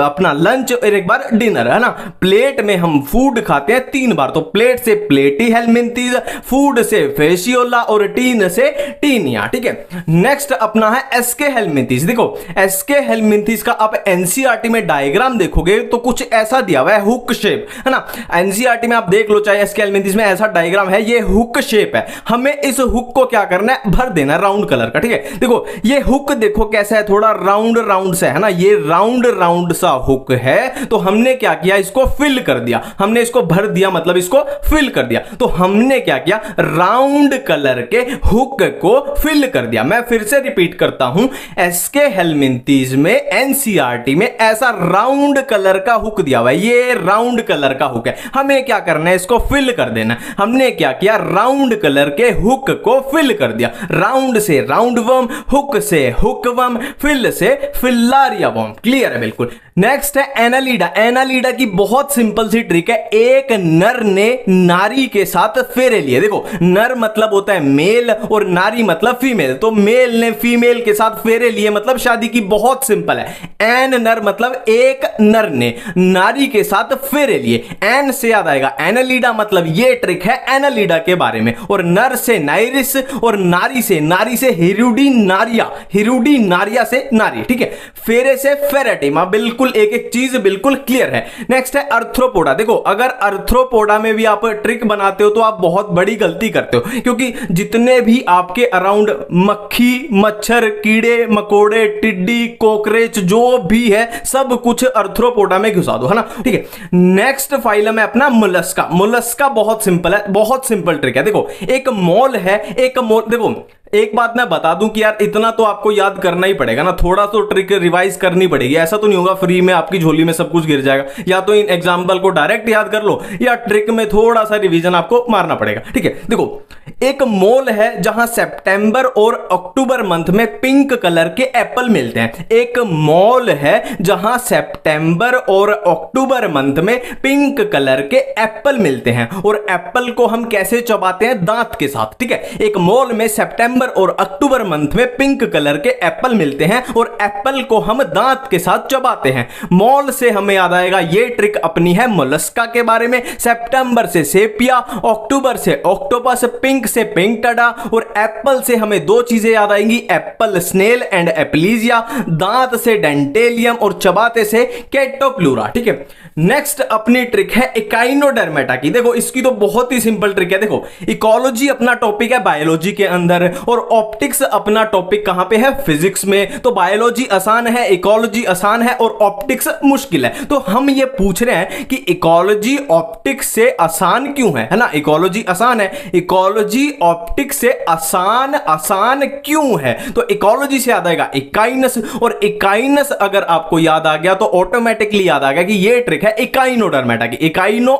अपना लंच और एक बार डिनर, है ना। प्लेट में हम फूड खाते हैं 3 बार, तो प्लेट से प्लेटीहेलमिंथिस, फूड से फेशियोला और टीन से टीनिया। ठीक है, नेक्स्ट अपना है एसके हेलमिंथिस। देखो एसके हेलमिंथिस का आप एनसीईआरटी में डायग्राम देखोगे तो कुछ ऐसा दिया हुआ है, हुक शेप, है ना। एनसीईआरटी में आप देख लो, चाहे एसके हेलमिंथिस में ऐसा डायग्राम है, ये हुक शेप है। हमें इस हुक को क्या करना है, भर देना है राउंड कलर का। ठीक है, देखो ये हुक देखो कैसा है, थोड़ा राउंड राउंड सा है ना, ये राउंड राउंड सा हुक है। तो हमने क्या किया, इसको फिल कर दिया, हमने इसको भर दिया, मतलब इसको फिल कर दिया। तो हमने क्या किया, राउंड कलर के हुक को फिल कर दिया। मैं फिर से रिपीट करता हूं, एसके हेलमिंथीज में एनसीईआरटी में ऐसा राउंड कलर का हुक दिया हुआ है, ये राउंड कलर का हुक है, हमें क्या करना है, इसको फिल कर देना। हमने क्या किया, राउंड कलर के हुक को फिल कर दिया। राउंड से राउंड वर्म, हुक से हुक वर्म, फिल से फिलारिया वर्म। क्लियर है बिल्कुल। नेक्स्ट है एनालिडा। एनालिडा की बहुत सिंपल सी ट्रिक है। एक नर ने नारी के साथ फेरे लिए। देखो, नर मतलब होता है मेल और नारी मतलब फीमेल, तो मेल ने फीमेल के साथ फेरे लिए मतलब शादी की। बहुत सिंपल है। एन नर मतलब एक नर ने नारी के साथ फेरे लिए। एन से याद आएगा एनालिडा, मतलब ये ट्रिक है एनालिडा के बारे में। और नर से नाइरिस और नारी से हिरुडी नारिया, हिरुडी नारिया से नारी। ठीक है, फेरे से फेरेटिमा। बिल्कुल एक एक चीज बिल्कुल क्लियर है। नेक्स्ट है अर्थ्रोपोडा। देखो, अगर अर्थ्रोपोडा में भी आप ट्रिक बनाते हो तो आप बहुत बड़ी गलती करते हो, क्योंकि जितने भी आपके अराउंड मक्खी, मच्छर, कीड़े मकोड़े, टिड्डी, कॉकरोच जो भी है सब कुछ अर्थ्रोपोडा में घुसा दो, है ना। ठीक है, नेक्स्ट फाइलम है अपना मोलस्का। मोलस्का बहुत सिंपल है, बहुत सिंपल ट्रिक है। देखो, एक मोल है, एक मोल। देखो, एक बात मैं बता दूं कि यार इतना तो आपको याद करना ही पड़ेगा ना, थोड़ा तो ट्रिक रिवाइज करनी पड़ेगी। ऐसा तो नहीं होगा फ्री में आपकी झोली में सब कुछ गिर जाएगा। या तो इन एग्जाम्पल को डायरेक्ट याद कर लो या ट्रिक में थोड़ा सा रिवीजन आपको मारना पड़ेगा। ठीक है, देखो, एक मॉल है जहां सितंबर और अक्टूबर मंथ में पिंक कलर के एप्पल मिलते हैं। एक मॉल है जहां सितंबर और अक्टूबर मंथ में पिंक कलर के एप्पल मिलते हैं, और एप्पल को हम कैसे चबाते हैं, दांत के साथ। ठीक है, एक मॉल में सितंबर और अक्टूबर मंथ में पिंक कलर के एप्पल मिलते हैं और एप्पल को हम दांत के साथ चबाते हैं। मॉल से हमें याद आएगा ये ट्रिक अपनी है मोलस्का के बारे में। सितंबर से सेपिया, अक्टूबर से ऑक्टोपस, पिंक से पिंक टडा, और एप्पल से हमें दो चीजें याद आएंगी, एप्पल स्नेल एंड एप्लीजिया। दांत से डेंटेलियम और चबाते से कैटोप्लूरा। ठीक है, नेक्स्ट अपनी ट्रिक है इकाइनोडर्मेटा की। देखो, इसकी तो बहुत ही सिंपल ट्रिक है। देखो, इकोलॉजी अपना टॉपिक है बायोलॉजी के अंदर, और ऑप्टिक्स अपना टॉपिक कहां पे है, फिजिक्स में। तो बायोलॉजी आसान है, इकोलॉजी आसान है और ऑप्टिक्स मुश्किल है। तो हम ये पूछ रहे हैं कि इकोलॉजी ऑप्टिक्स से आसान क्यों है ना। इकोलॉजी आसान है, इकोलॉजी ऑप्टिक्स से आसान क्यों है। तो इकोलॉजी से याद आएगा इकाइनस, और इकाइनस अगर आपको याद आ गया तो ऑटोमेटिकली याद आ गया कि ये ट्रिक है इकाइनोडर्मेटा की। इकाइनो।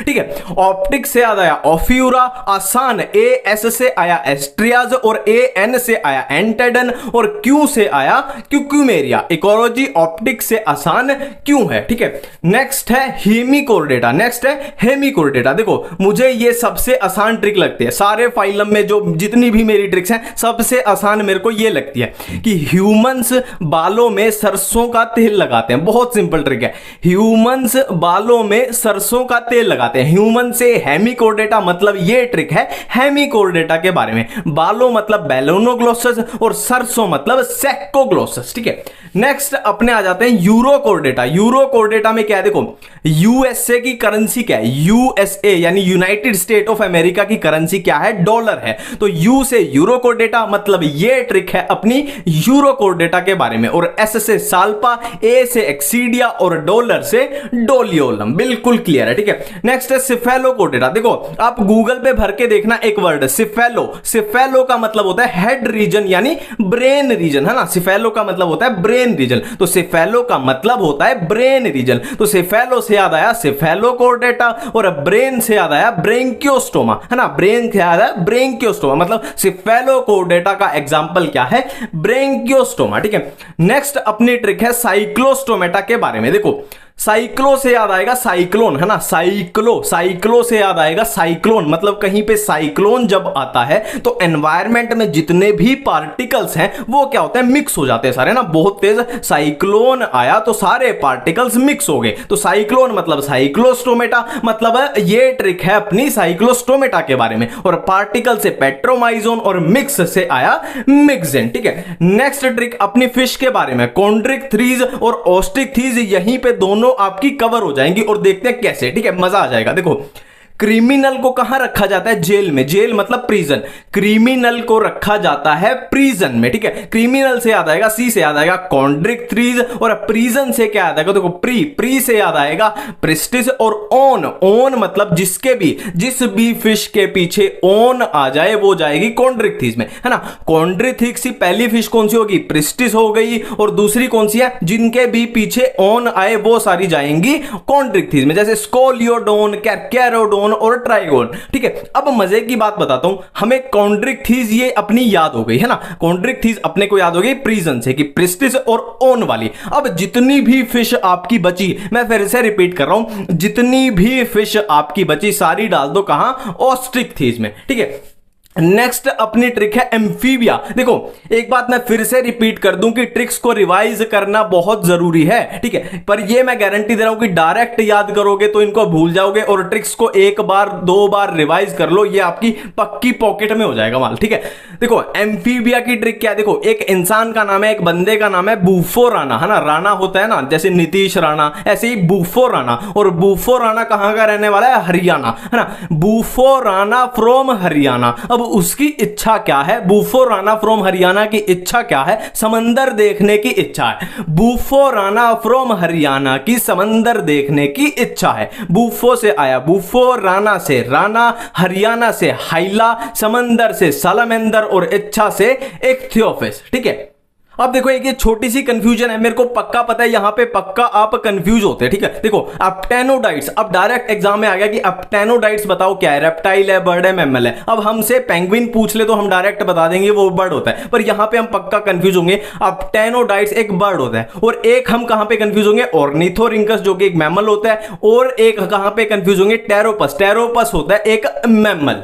ठीक है, ऑप्टिक्स से याद आया ओफ्यूरा, आसान ए एस से आया एस्ट्रियाज, और ए एन से आया एंटेडन, और क्यू से आया क्यूक्यूमेरिया। इकोलॉजी ऑप्टिक्स से आसान क्यों है। ठीक है, नेक्स्ट है हेमिकोर्डेटा। नेक्स्ट है हेमिकोर्डेटा। देखो, मुझे ये सबसे आसान ट्रिक लगती है सारे फाइलम में, जो जितनी भी मेरी ट्रिक्स हैं सबसे आसान मेरे को ये लगती है कि ह्यूमंस बालों में सरसों का तेल लगाते हैं। बहुत सिंपल ट्रिक है, ह्यूमंस बालों में सरसों का तेल लगाते हैं। ह्यूमन से हेमिकोर्डेटा मतलब ये ट्रिक है हेमिकोर्डेटा के बारे में। बालों मतलब बेलोनोग्लोसस और सरसों मतलब सेक्कोग्लोसस। ठीक है, नेक्स्ट अपने आ जाते हैं यूरोकोर्डेटा। यूरोकोर्डेटा में क्या है, देखो, यूएसए की करेंसी क्या है, यूएसए यानी यूनाइटेड स्टेट ऑफ अमेरिका की करेंसी क्या है, डॉलर है। तो यू से यूरोकोर्डेटा मतलब ये ट्रिक है अपनी यूरोकोर्डेटा के बारे में, और एस से साल्पा, ए से एक्सीडिया और डॉलर से डोलियोलम। बिल्कुल क्लियर है। ठीक है, नेक्स्ट है सिफेलोकोर्डेटा। देखो, आप गूगल पे भर के देखना एक वर्ड सिफेलो। सिफेलो का मतलब होता है हेड रीजन यानी ब्रेन रीजन, है ना। सिफेलो का मतलब होता है ब्रेन रीजन, तो सिफेलो का मतलब होता है ब्रेन रीजन। तो सिफेलो से याद आया सिफेलोकोर्डेटा, और ब्रेन से याद आया ब्रेंकियोस्टोमा, है ना। ब्रेन से याद आया ब्रेंकियोस्टोमा, मतलब सिफेलोकोर्डेटा का एग्जांपल क्या है, ब्रेंकियोस्टोमा। ठीक है, नेक्स्ट अपनी ट्रिक है साइक्लोस्टोमेटा के बारे में। देखो, साइक्लो से याद आएगा साइक्लोन, है ना। साइक्लो से याद आएगा साइक्लोन, मतलब कहीं पे साइक्लोन जब आता है तो एनवायरमेंट में जितने भी पार्टिकल्स हैं वो क्या होते हैं, मिक्स हो जाते हैं सारे ना। बहुत तेज साइक्लोन आया तो सारे पार्टिकल्स मिक्स हो गए, तो साइक्लोन मतलब साइक्लोस्टोमेटा, मतलब ये ट्रिक है अपनी साइक्लोस्टोमेटा के बारे में। और पार्टिकल से पेट्रोमाइजोन और मिक्स से आया मिक्सेन। ठीक है, नेक्स्ट ट्रिक अपनी फिश के बारे में, कॉन्ड्रिक थीज और ऑस्ट्रिक थीज, यहीं पे दोनों आपकी कवर हो जाएंगी और देखते हैं कैसे। ठीक है, मजा आ जाएगा। देखो, क्रिमिनल को कहां रखा जाता है? जेल में। जेल मतलब प्रिजन। क्रिमिनल को रखा जाता है प्रिजन में, ठीक है। क्रिमिनल से याद आएगा, सी से याद आएगा कॉन्ड्रिक्ट्रीज, और प्रिजन से क्या याद आएगा? देखो प्री से याद आएगा प्रेस्टिस, और ओन मतलब जिस भी फिश के पीछे ओन आ जाए वो जाएगी कॉन्ड्रिक्ट्रीज में, है ना। कॉन्ड्रिक्ट्रीज पहली फिश कौन सी होगी? प्रेस्टिस हो गई, और दूसरी कौन सी है? जिनके भी पीछे ओन आए वो सारी जाएंगी कॉन्ड्रिक्ट्रीज में, जैसे स्कोलियोडोन, कैरोडोन और ट्राइगोन, ठीक है। अब मजे की बात बताता हूं, हमें कॉन्ड्रिक्ट्रीज ये अपनी याद हो गई, है ना। कॉन्ड्रिक्ट्रीज अपने को याद हो गई प्रिजन से कि प्रेस्टिस और ओन वाली। अब जितनी भी फिश आपकी बची, मैं फिर से रिपीट कर रहा हूं, जितनी भी फिश आपकी बची सारी डाल दो कहां? ऑस्ट्रिक्ट्रीज में, ठीक है। नेक्स्ट अपनी ट्रिक है एम्फीबिया। देखो एक बात मैं फिर से रिपीट कर दूं कि ट्रिक्स को रिवाइज करना बहुत जरूरी है, ठीक है। पर ये मैं गारंटी दे रहा हूं कि डायरेक्ट याद करोगे तो इनको भूल जाओगे, और ट्रिक्स को एक बार दो बार रिवाइज कर लो, ये आपकी पक्की पॉकेट में हो जाएगा माल, ठीक है। देखो एम्फीबिया की ट्रिक क्या है? देखो एक इंसान का नाम है, एक बंदे का नाम है बूफो राणा, है ना। राणा होता है ना, जैसे नीतीश राणा, ऐसे ही बूफो राणा। और बूफो राणा कहां का रहने वाला है? हरियाणा, है ना। Bufo Rana from Haryana. अब उसकी इच्छा क्या है? बूफो राणा फ्रॉम हरियाणा की इच्छा क्या है? समंदर देखने की इच्छा है। बूफो राणा फ्रॉम हरियाणा की समंदर देखने की इच्छा है। बूफो से आया बूफो, राणा से राणा, हरियाणा से हाइला, समंदर से सलमेंदर, और इच्छा से इक्थियोपिस, ठीक है। अब देखो एक ये छोटी सी कंफ्यूजन है, मेरे को पक्का पता है यहां पे पक्का आप कंफ्यूज होते हैं, ठीक है। देखो अप्टेनोडाइट्स, अब डायरेक्ट एग्जाम में आ गया कि अप्टेनोडाइट्स बताओ क्या है? रेप्टाइल है, बर्ड है, मैमल है। अब हमसे पेंगुइन पूछ ले तो हम डायरेक्ट बता देंगे वो बर्ड होता है, पर यहां पे हम पक्का कंफ्यूज होंगे। अप्टेनोडाइट्स एक बर्ड होता है, और एक हम कहां पे कंफ्यूज होंगे? ऑर्निथोरिंकस जो कि एक मैमल होता है, और एक कहां पे कंफ्यूज होंगे? टेरोपस। टेरोपस होता है एक मैमल।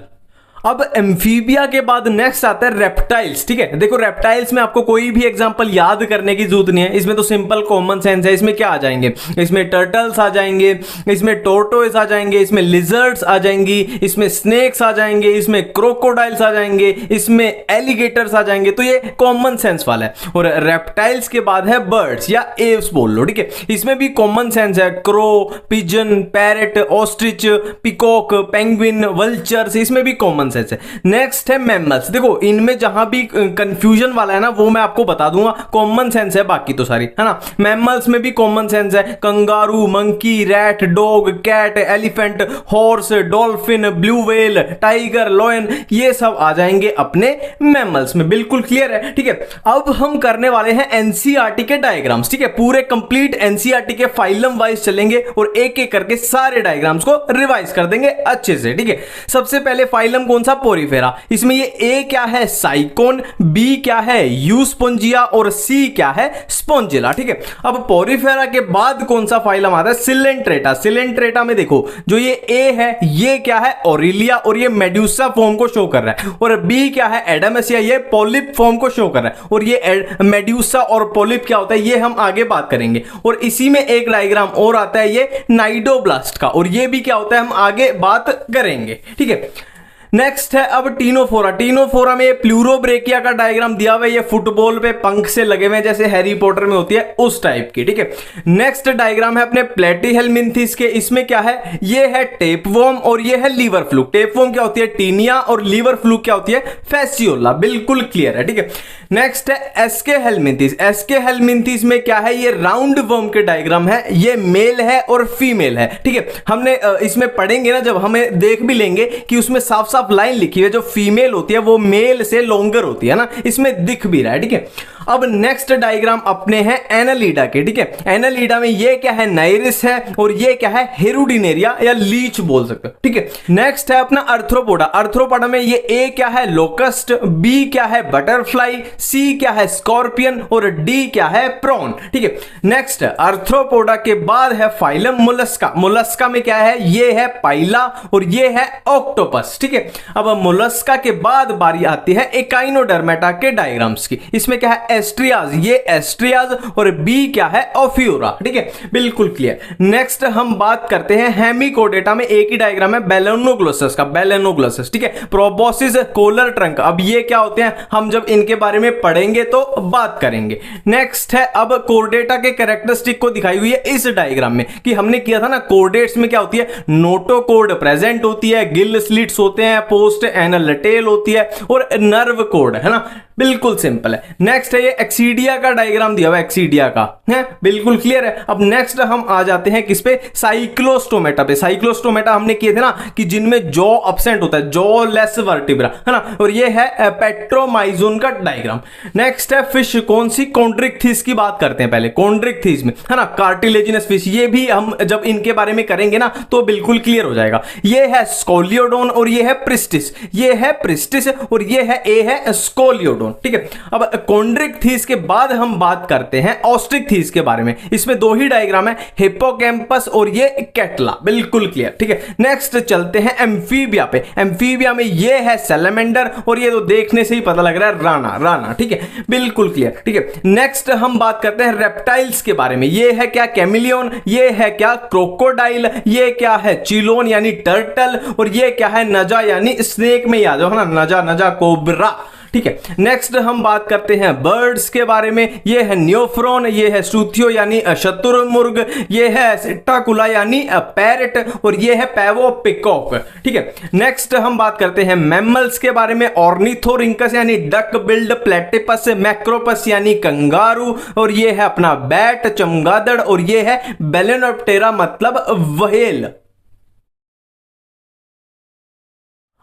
अब एम्फीबिया के बाद नेक्स्ट आता है रेप्टाइल्स, ठीक है। देखो रेप्टाइल्स में आपको कोई भी एग्जांपल याद करने की जरूरत नहीं है, इसमें तो सिंपल कॉमन सेंस है। इसमें क्या आ जाएंगे? इसमें टर्टल्स आ जाएंगे, इसमें टोर्टोइस आ जाएंगे, इसमें लिजर्ड्स आ जाएंगी, इसमें स्नेक्स आ जाएंगे, इसमें क्रोकोडाइल्स आ जाएंगे, इसमें एलिगेटर्स आ जाएंगे। तो ये कॉमन सेंस वाला है। और रेप्टाइल्स के बाद है बर्ड्स या एव्स बोल लो, ठीक है। इसमें भी कॉमन सेंस है, crow, pigeon, parrot, ostrich, peacock, penguin, vultures, इसमें भी कॉमन सेंस है। नेक्स्ट है मैमल्स। देखो इनमें जहां भी कंफ्यूजन वाला है ना वो मैं आपको बता दूंगा, कॉमन सेंस है बाकी तो सारी, है ना। मैमल्स में भी कॉमन सेंस है, kangaroo, monkey, rat, dog, cat, elephant, horse, dolphin, blue whale, tiger, lion, ये सब आ जाएंगे अपने मैमल्स में। बिल्कुल क्लियर है, ठीक है। अब हम करने वाले हैं एनसीईआरटी के डायग्राम्स, ठीक है। पूरे कंप्लीट एनसीईआरटी के फाइलम वाइज चलेंगे और एक एक करके सारे डायग्राम्स को रिवाइज कर देंगे अच्छे से, ठीक है। सबसे पहले फाइलम कौन सा? पोरीफेरा। इसमें ये ए क्या है? साइकोन, बी क्या है? यूस्पोंजिया, और सी क्या है? स्पोंजिला, ठीक है। अब पोरीफेरा के बाद कौन सा फाइलम आता है? सिलेंट्रेटा। सिलेंट्रेटा में देखो जो ये ए है ये क्या है? ओरिलिया, और ये मेड्यूसा फॉर्म को शो कर रहा है। और बी क्या है? एडामेसिया, ये पॉलिप फॉर्म को शो कर रहा है। और ये मेड्यूसा और पॉलिप क्या होता है ये हम आगे बात करेंगे। और इसी में एक डायग्राम और आता है ये नाइडोब्लास्ट का, और ये भी क्या होता है हम आगे बात करेंगे, ठीक है। नेक्स्ट है अब टीनोफोरा। टीनोफोरा में प्लूरोब्रेकिया का डायग्राम दिया हुआ है, ये फुटबॉल पे पंख से लगे हुए जैसे हैरी पॉटर में होती है उस टाइप की, ठीक है। नेक्स्ट डायग्राम है अपने प्लेटीहेलमिंथेस के। इसमें क्या है? ये है टेपवर्म और ये है लीवर फ्लूक। टेपवर्म क्या होती है? टीनिया, और लीवर फ्लूक क्या होती है? फैसियोला। बिल्कुल क्लियर है, ठीक है। नेक्स्ट है एसके हेलमिंथेस। एसके हेलमिंथेस में क्या है? ये राउंड वर्म के डायग्राम है, ये मेल है और फीमेल है, ठीक है। हमने इसमें पढ़ेंगे ना जब, हमें देख भी लेंगे कि उसमें साफ साफ लाइन लिखी है, जो फीमेल होती है वो मेल से लॉन्गर होती है ना, इसमें दिख भी रहा है, ठीक है। अब नेक्स्ट डायग्राम अपने हैं एनालिडा के, ठीक है। एनालिडा में ये क्या है? नाइरिस है, और ये क्या है? हेरुडिनेरिया या लीच बोल सकते हो, ठीक है। नेक्स्ट है अपना अर्थ्रोपोडा। अर्थ्रोपोडा में ये ए क्या है? लोकस्ट, बी क्या है? बटरफ्लाई, सी क्या है? स्कॉर्पियन, और डी क्या है? प्रॉन, ठीक है। नेक्स्ट अर्थ्रोपोडा के बाद है फाइलम मोलस्का। मोलस्का में क्या है? ये है पाइला और ये है ऑक्टोपस, ठीक है। अब मोलस्का के बाद बारी आती है एकाइनोडर्मेटा के डायग्राम्स की। इसमें क्या है, एस्ट्रियाज, ये एस्ट्रियाज, और बी क्या है, ओफियोरा। ठीक है, बिल्कुल क्लियर। नेक्स्ट हम बात करते हैं हेमिकोडेटा में एक ही डायग्राम है बेलेनोग्लोसस का, बेलेनोग्लोसस। ठीक है, प्रोबोसिस, कोलर ट्रंक, अब ये क्या होते हैं हम जब इनके बारे में पढ़ेंगे तो बात करेंगे। नेक्स्ट है अब कोर्डेटा के कैरेक्टरिस्टिक को दिखाई हुई है इस डायग्राम में, कि हमने किया था ना कोर्डेट्स में क्या होती है, नोटोकोर्ड प्रेजेंट होती है, गिल स्लिट्स होते हैं, पोस्ट एनल टेल होती है, और नर्व कोर्ड है ना, बिल्कुल सिंपल है। नेक्स्ट है ये एक्सीडिया का डायग्राम दिया हुआ है, एक्सीडिया का है, बिल्कुल क्लियर है। अब नेक्स्ट हम आ जाते हैं किस पे, साइक्लोस्टोमेटा पे। साइक्लोस्टोमेटा हमने किए थे ना कि जिनमें जॉ एब्सेंट होता है, जॉ लेस वर्टिब्रा है ना, और ये है पेट्रोमाइजोन का डायग्राम। नेक्स्ट है फिश, कौन सी, कॉन्ड्रिक्थिस की बात करते हैं पहले, कॉन्ड्रिक्थिस में है ना, कार्टिलेजिनस फिश, ये भी हम जब इनके बारे में करेंगे ना तो बिल्कुल क्लियर हो जाएगा। ये है स्कोलियोडोन और ये है प्रिस्टिस, ये है प्रिस्टिस और ये है ए है स्कोलियोडोन। ठीक है, अब कॉन्ड्रिक्थिस के बाद हम बात करते हैं ऑस्ट्रिक्थिस के बारे में। इसमें दो ही डायग्राम है, हिप्पोकैम्पस और ये कैटला, बिल्कुल क्लियर। ठीक है, नेक्स्ट चलते हैं एम्फीबिया पे। एम्फीबिया में ये है सैलमेंडर और ये तो देखने से ही पता लग रहा है राना, राना। ठीक है, बिल्कुल क्लियर। ठीक है, नेक्स्ट हम बात करते हैं रेप्टाइल्स के बारे में। ये है क्या, कैमिलियन, ये है क्या, क्रोकोडाइल, ये क्या है, चिलोन यानी टर्टल, और ये क्या है, नजा यानी स्नेक में याद हो ना, नजा, नजा कोबरा। ठीक है, नेक्स्ट हम बात करते हैं बर्ड्स के बारे में। ये है न्योफ्रॉन, ये है सूथियो यानी शतुरमुर्ग, ये है सिट्टाकुला यानी पैरेट, और ये है पैवो पिकॉक। ठीक है, नेक्स्ट हम बात करते हैं मैमल्स के बारे में। ऑर्निथोरिंकस यानी डक बिल्ड, प्लेटिपस, मैक्रोपस यानी कंगारू, और ये है अपना बैट, चमगादड़, और ये है बेलेनोप्टेरा मतलब व्हेल।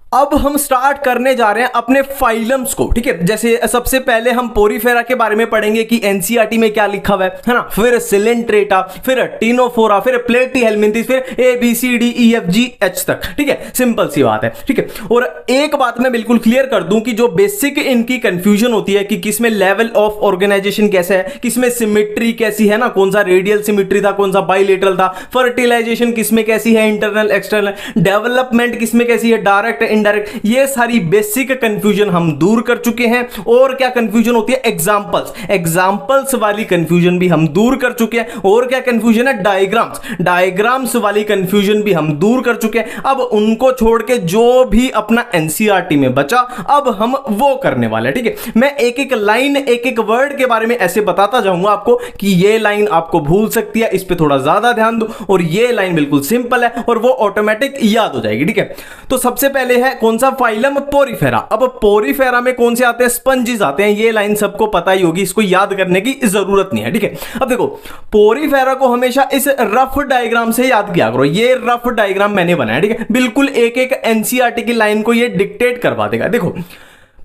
अब हम स्टार्ट करने जा रहे हैं अपने फाइलम्स को। ठीक है, जैसे सबसे पहले हम पोरीफेरा के बारे में पढ़ेंगे कि एनसीईआरटी में क्या लिखा हुआ है ना, फिर सिलेंट्रेटा, फिर टीनोफोरा, फिर प्लेटीहेल्मिंथिस, फिर A B C D E F G H तक। ठीक है, सिंपल सी बात है। ठीक है, और एक बात मैं बिल्कुल क्लियर कर दूं कि जो बेसिक इनकी कंफ्यूजन होती है कि किसमें लेवल ऑफ ऑर्गेनाइजेशन कैसा है, किसमें सिमेट्री कैसी है ना, कौन सा रेडियल सिमेट्री था, कौन सा बाइलेटरल था, फर्टिलाइजेशन किसमें कैसी है, इंटरनल एक्सटर्नल, डेवलपमेंट किसमें कैसी है, डायरेक्ट इनडायरेक्ट, ये सारी बेसिक कंफ्यूजन हम दूर कर चुके हैं। और क्या कंफ्यूजन होती है, एग्जांपल्स, एग्जांपल्स वाली कंफ्यूजन भी हम दूर कर चुके हैं। और क्या कंफ्यूजन है, डायग्राम्स, डायग्राम्स वाली कंफ्यूजन भी हम दूर कर चुके हैं। अब उनको छोड़ के जो भी अपना एनसीईआरटी में बचा अब हम वो करने वाले हैं। ठीक है, मैं एक एक लाइन, एक एक वर्ड के बारे में ऐसे बताता जाऊंगा आपको कि ये लाइन आपको भूल सकती है, इस पे थोड़ा ज्यादा ध्यान दो, और ये लाइन बिल्कुल सिंपल है और वो ऑटोमेटिक याद हो जाएगी। ठीक है, तो सबसे पहले है कौन सा, फाइलम पोरीफेरा। अब पोरीफेरा में कौन से आते हैं, स्पंजेस आते हैं। ये लाइन सबको पता ही होगी, इसको याद करने की जरूरत नहीं है। ठीक है, अब देखो पोरीफेरा को हमेशा इस रफ डायग्राम से याद किया करो। ये रफ डायग्राम मैंने बनाया। ठीक है, बिल्कुल एक एक एनसीईआरटी की लाइन को ये डिक्टेट करवा देगा। देखो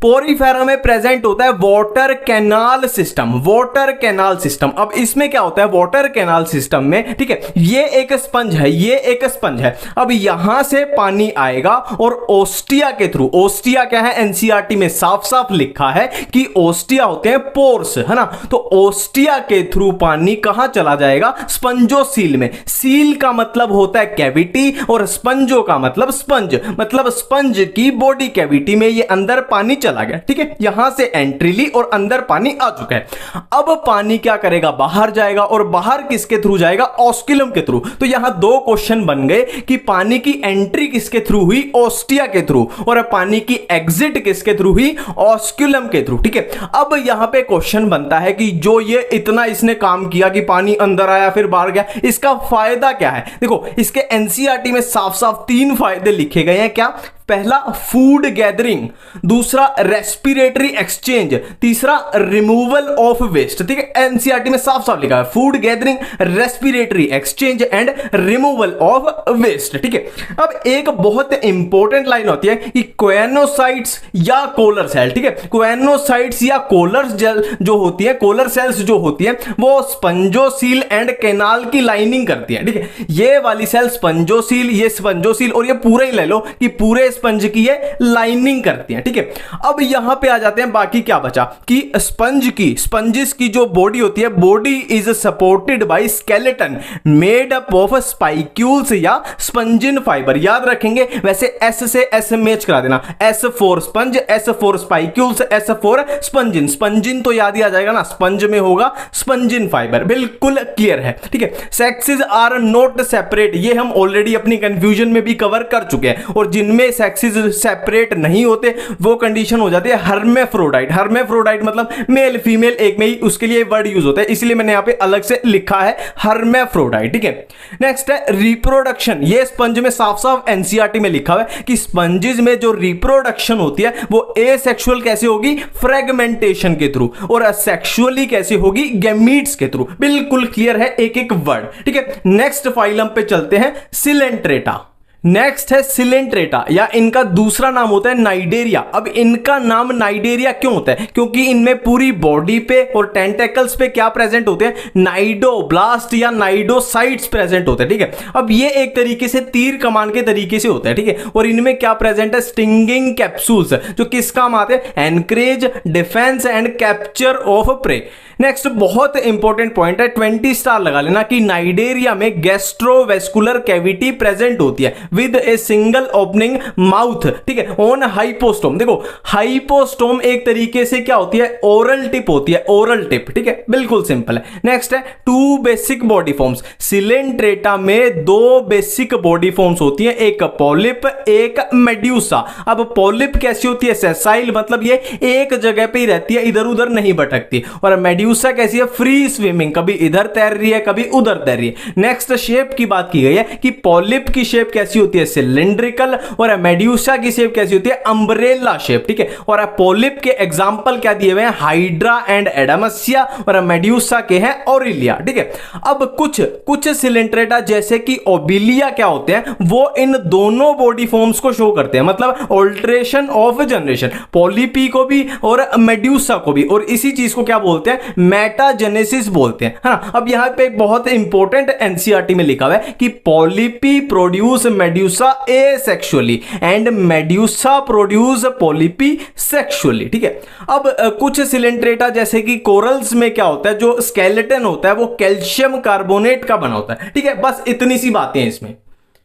पोरीफेरा में प्रेजेंट होता है water canal system, water canal system. अब इसमें क्या होता है वाटर कैनाल सिस्टम में, ठीक है, ये एक स्पंज है, ये एक स्पंज है। अब यहां से पानी आएगा और ओस्टिया के थ्रू, ओस्टिया क्या है, एनसीईआरटी में साफ साफ लिखा है कि ओस्टिया होते हैं पोर्स, है ना। तो ओस्टिया के थ्रू पानी कहां चला जाएगा, स्पंजोसील में। सील का मतलब होता है कैविटी और स्पंजो का मतलब स्पंज, मतलब स्पंज की बॉडी कैविटी में ये अंदर पानी चला गया। ठीक है, यहां से एंट्री ली और अंदर पानी आ चुका है। अब पानी क्या करेगा, बाहर जाएगा, और बाहर किसके थ्रू जाएगा, ऑस्किलम के थ्रू। तो यहां दो क्वेश्चन बन गए कि पानी की एंट्री किसके थ्रू हुई, ओस्टिया के थ्रू, और पानी की एग्जिट किसके थ्रू हुई, ऑस्किलम के थ्रू। ठीक है, अब यहां पे क्वेश्चन बनता है कि जो ये इतना इसने काम किया कि पानी अंदर आया फिर बाहर गया, इसका फायदा क्या है। देखो इसके एनसीईआरटी में साफ साफ 3 फायदे लिखे गए हैं। क्या, पहला फूड गैदरिंग, दूसरा रेस्पिरेटरी एक्सचेंज, तीसरा रिमूवल ऑफ वेस्ट। ठीक है, एनसीईआरटी में साफ साफ लिखा है food gathering, respiratory exchange and removal of waste. ठीक है, अब एक बहुत इंपॉर्टेंट लाइन होती है कि कोएनोसाइट्स या कोलर सेल। ठीक है, कोएनोसाइट्स या कोलर जेल जो होती है, कोलर सेल्स जो होती है वो स्पंजोसील एंड कैनाल की लाइनिंग करती है। ठीक है, ये वाली सेल स्पंजोसील, ये स्पंजोसील, और ये पूरा ही ले लो कि पूरे स्पंज की ये लाइनिंग करती है, ठीक है। अब यहां पे आ जाते हैं, बाकी क्या बचा कि स्पंजिस की जो बॉडी होती है, body is supported by skeleton made up of spicules या स्पंजिन फाइबर। याद रखेंगे, वैसे एस से एस मैच करा देना, S for sponge, S for spicules, S for spongin. Spongin तो याद ही आ जाएगा ना, स्पंज में होगा स्पंजिन फाइबर, बिल्कुल क्लियर है, ठीक है। सेक्सेस आर नॉट सेपरेट, ये हम ऑलरेडी अपनी कंफ्यूजन में भी कवर कर चुके हैं। और जिनमें सेक्सेस सेपरेट नहीं होते वो कंडीशन हो जाती है हर्मेफ्रोडाइट। हर्मेफ्रोडाइट मतलब मेल फीमेल एक में ही, उसके लिए वर्ड यूज होता है, इसलिए मैंने यहां पे अलग से लिखा है हर्मेफ्रोडाइट, ठीक है। नेक्स्ट है रिप्रोडक्शन। ये स्पंज में साफ साफ एनसीईआरटी में लिखा हुआ है कि स्पंजेस में जो रिप्रोडक्शन होती है वो एसेक्सुअल कैसे होगी, फ्रेगमेंटेशन के थ्रू, और सेक्सुअली कैसे होगी, गैमीट्स के थ्रू। बिल्कुल क्लियर है एक एक वर्ड, ठीक है। नेक्स्ट फाइलम पे चलते हैं, सिलेंट्रेटा। नेक्स्ट है सिलेंट्रेटा, या इनका दूसरा नाम होता है नाइडेरिया। अब इनका नाम नाइडेरिया क्यों होता है, क्योंकि इनमें पूरी बॉडी पे और टेंटेकल्स पे क्या प्रेजेंट होते हैं, नाइडोब्लास्ट या नाइडोसाइट्स प्रेजेंट होते हैं, ठीक है। अब ये एक तरीके से तीर कमान के तरीके से होता है, ठीक है। और इनमें क्या प्रेजेंट है, स्टिंगिंग कैप्सूल्स, जो किस काम आते हैं, anchorage, defence and capture of prey. Next बहुत इंपॉर्टेंट पॉइंट है, 20 स्टार लगा लेना कि नाइडेरिया में गैस्ट्रोवेस्कुलर कैविटी प्रेजेंट होती है with a single opening mouth, ठीक है, ऑन हाइपोस्टोम। देखो हाइपोस्टोम एक तरीके से क्या होती है, ओरल टिप होती है, ओरल टिप, ठीक है, बिल्कुल सिंपल है। नेक्स्ट है two basic body forms. Coelenterata में दो बेसिक बॉडी फॉर्म्स होती है, एक पॉलिप, एक मेड्यूसा। अब पॉलिप कैसी होती है, सेसाइल, मतलब ये एक जगह पे ही रहती है, इधर उधर नहीं भटकती। और मेड्यूसा कैसी है, फ्री स्विमिंग, कभी इधर तैर रही है कभी उधर तैर रही है। नेक्स्ट शेप की बात की गई है कि पॉलिप की शेप कैसी होती है, सिलिंड्रिकल, और मेड्यूसा की शेप कैसी होती है, अम्ब्रेला शेप, ठीक है। और पॉलिप के एग्जांपल क्या दिए हुए हैं, हाइड्रा एंड एडामसिया, और मेड्यूसा के हैं ऑरिलिया, ठीक है। अब कुछ सिलेंट्रेटा जैसे कि ओबिलिया क्या होते हैं, वो इन दोनों बॉडी फॉर्म्स को शो करते हैं, मतलब ऑल्ट्रेशन ऑफ जनरेशन, पॉलिपी को भी और मेड्यूसा को भी। और इसी चीज को क्या बोलते हैं, मेटाजेनेसिस बोलते हैं, है ना। अब यहां पे बहुत इंपॉर्टेंट एनसीईआरटी में लिखा हुआ है कि polyp produce medusa asexually and medusa produce polyp sexually, ठीक है। अब कुछ सिलेंट्रेटा जैसे कि कोरल्स में क्या होता है, जो स्केलेटन होता है वो कैल्शियम कार्बोनेट का बना होता है, ठीक है। बस इतनी सी बातें हैं इसमें।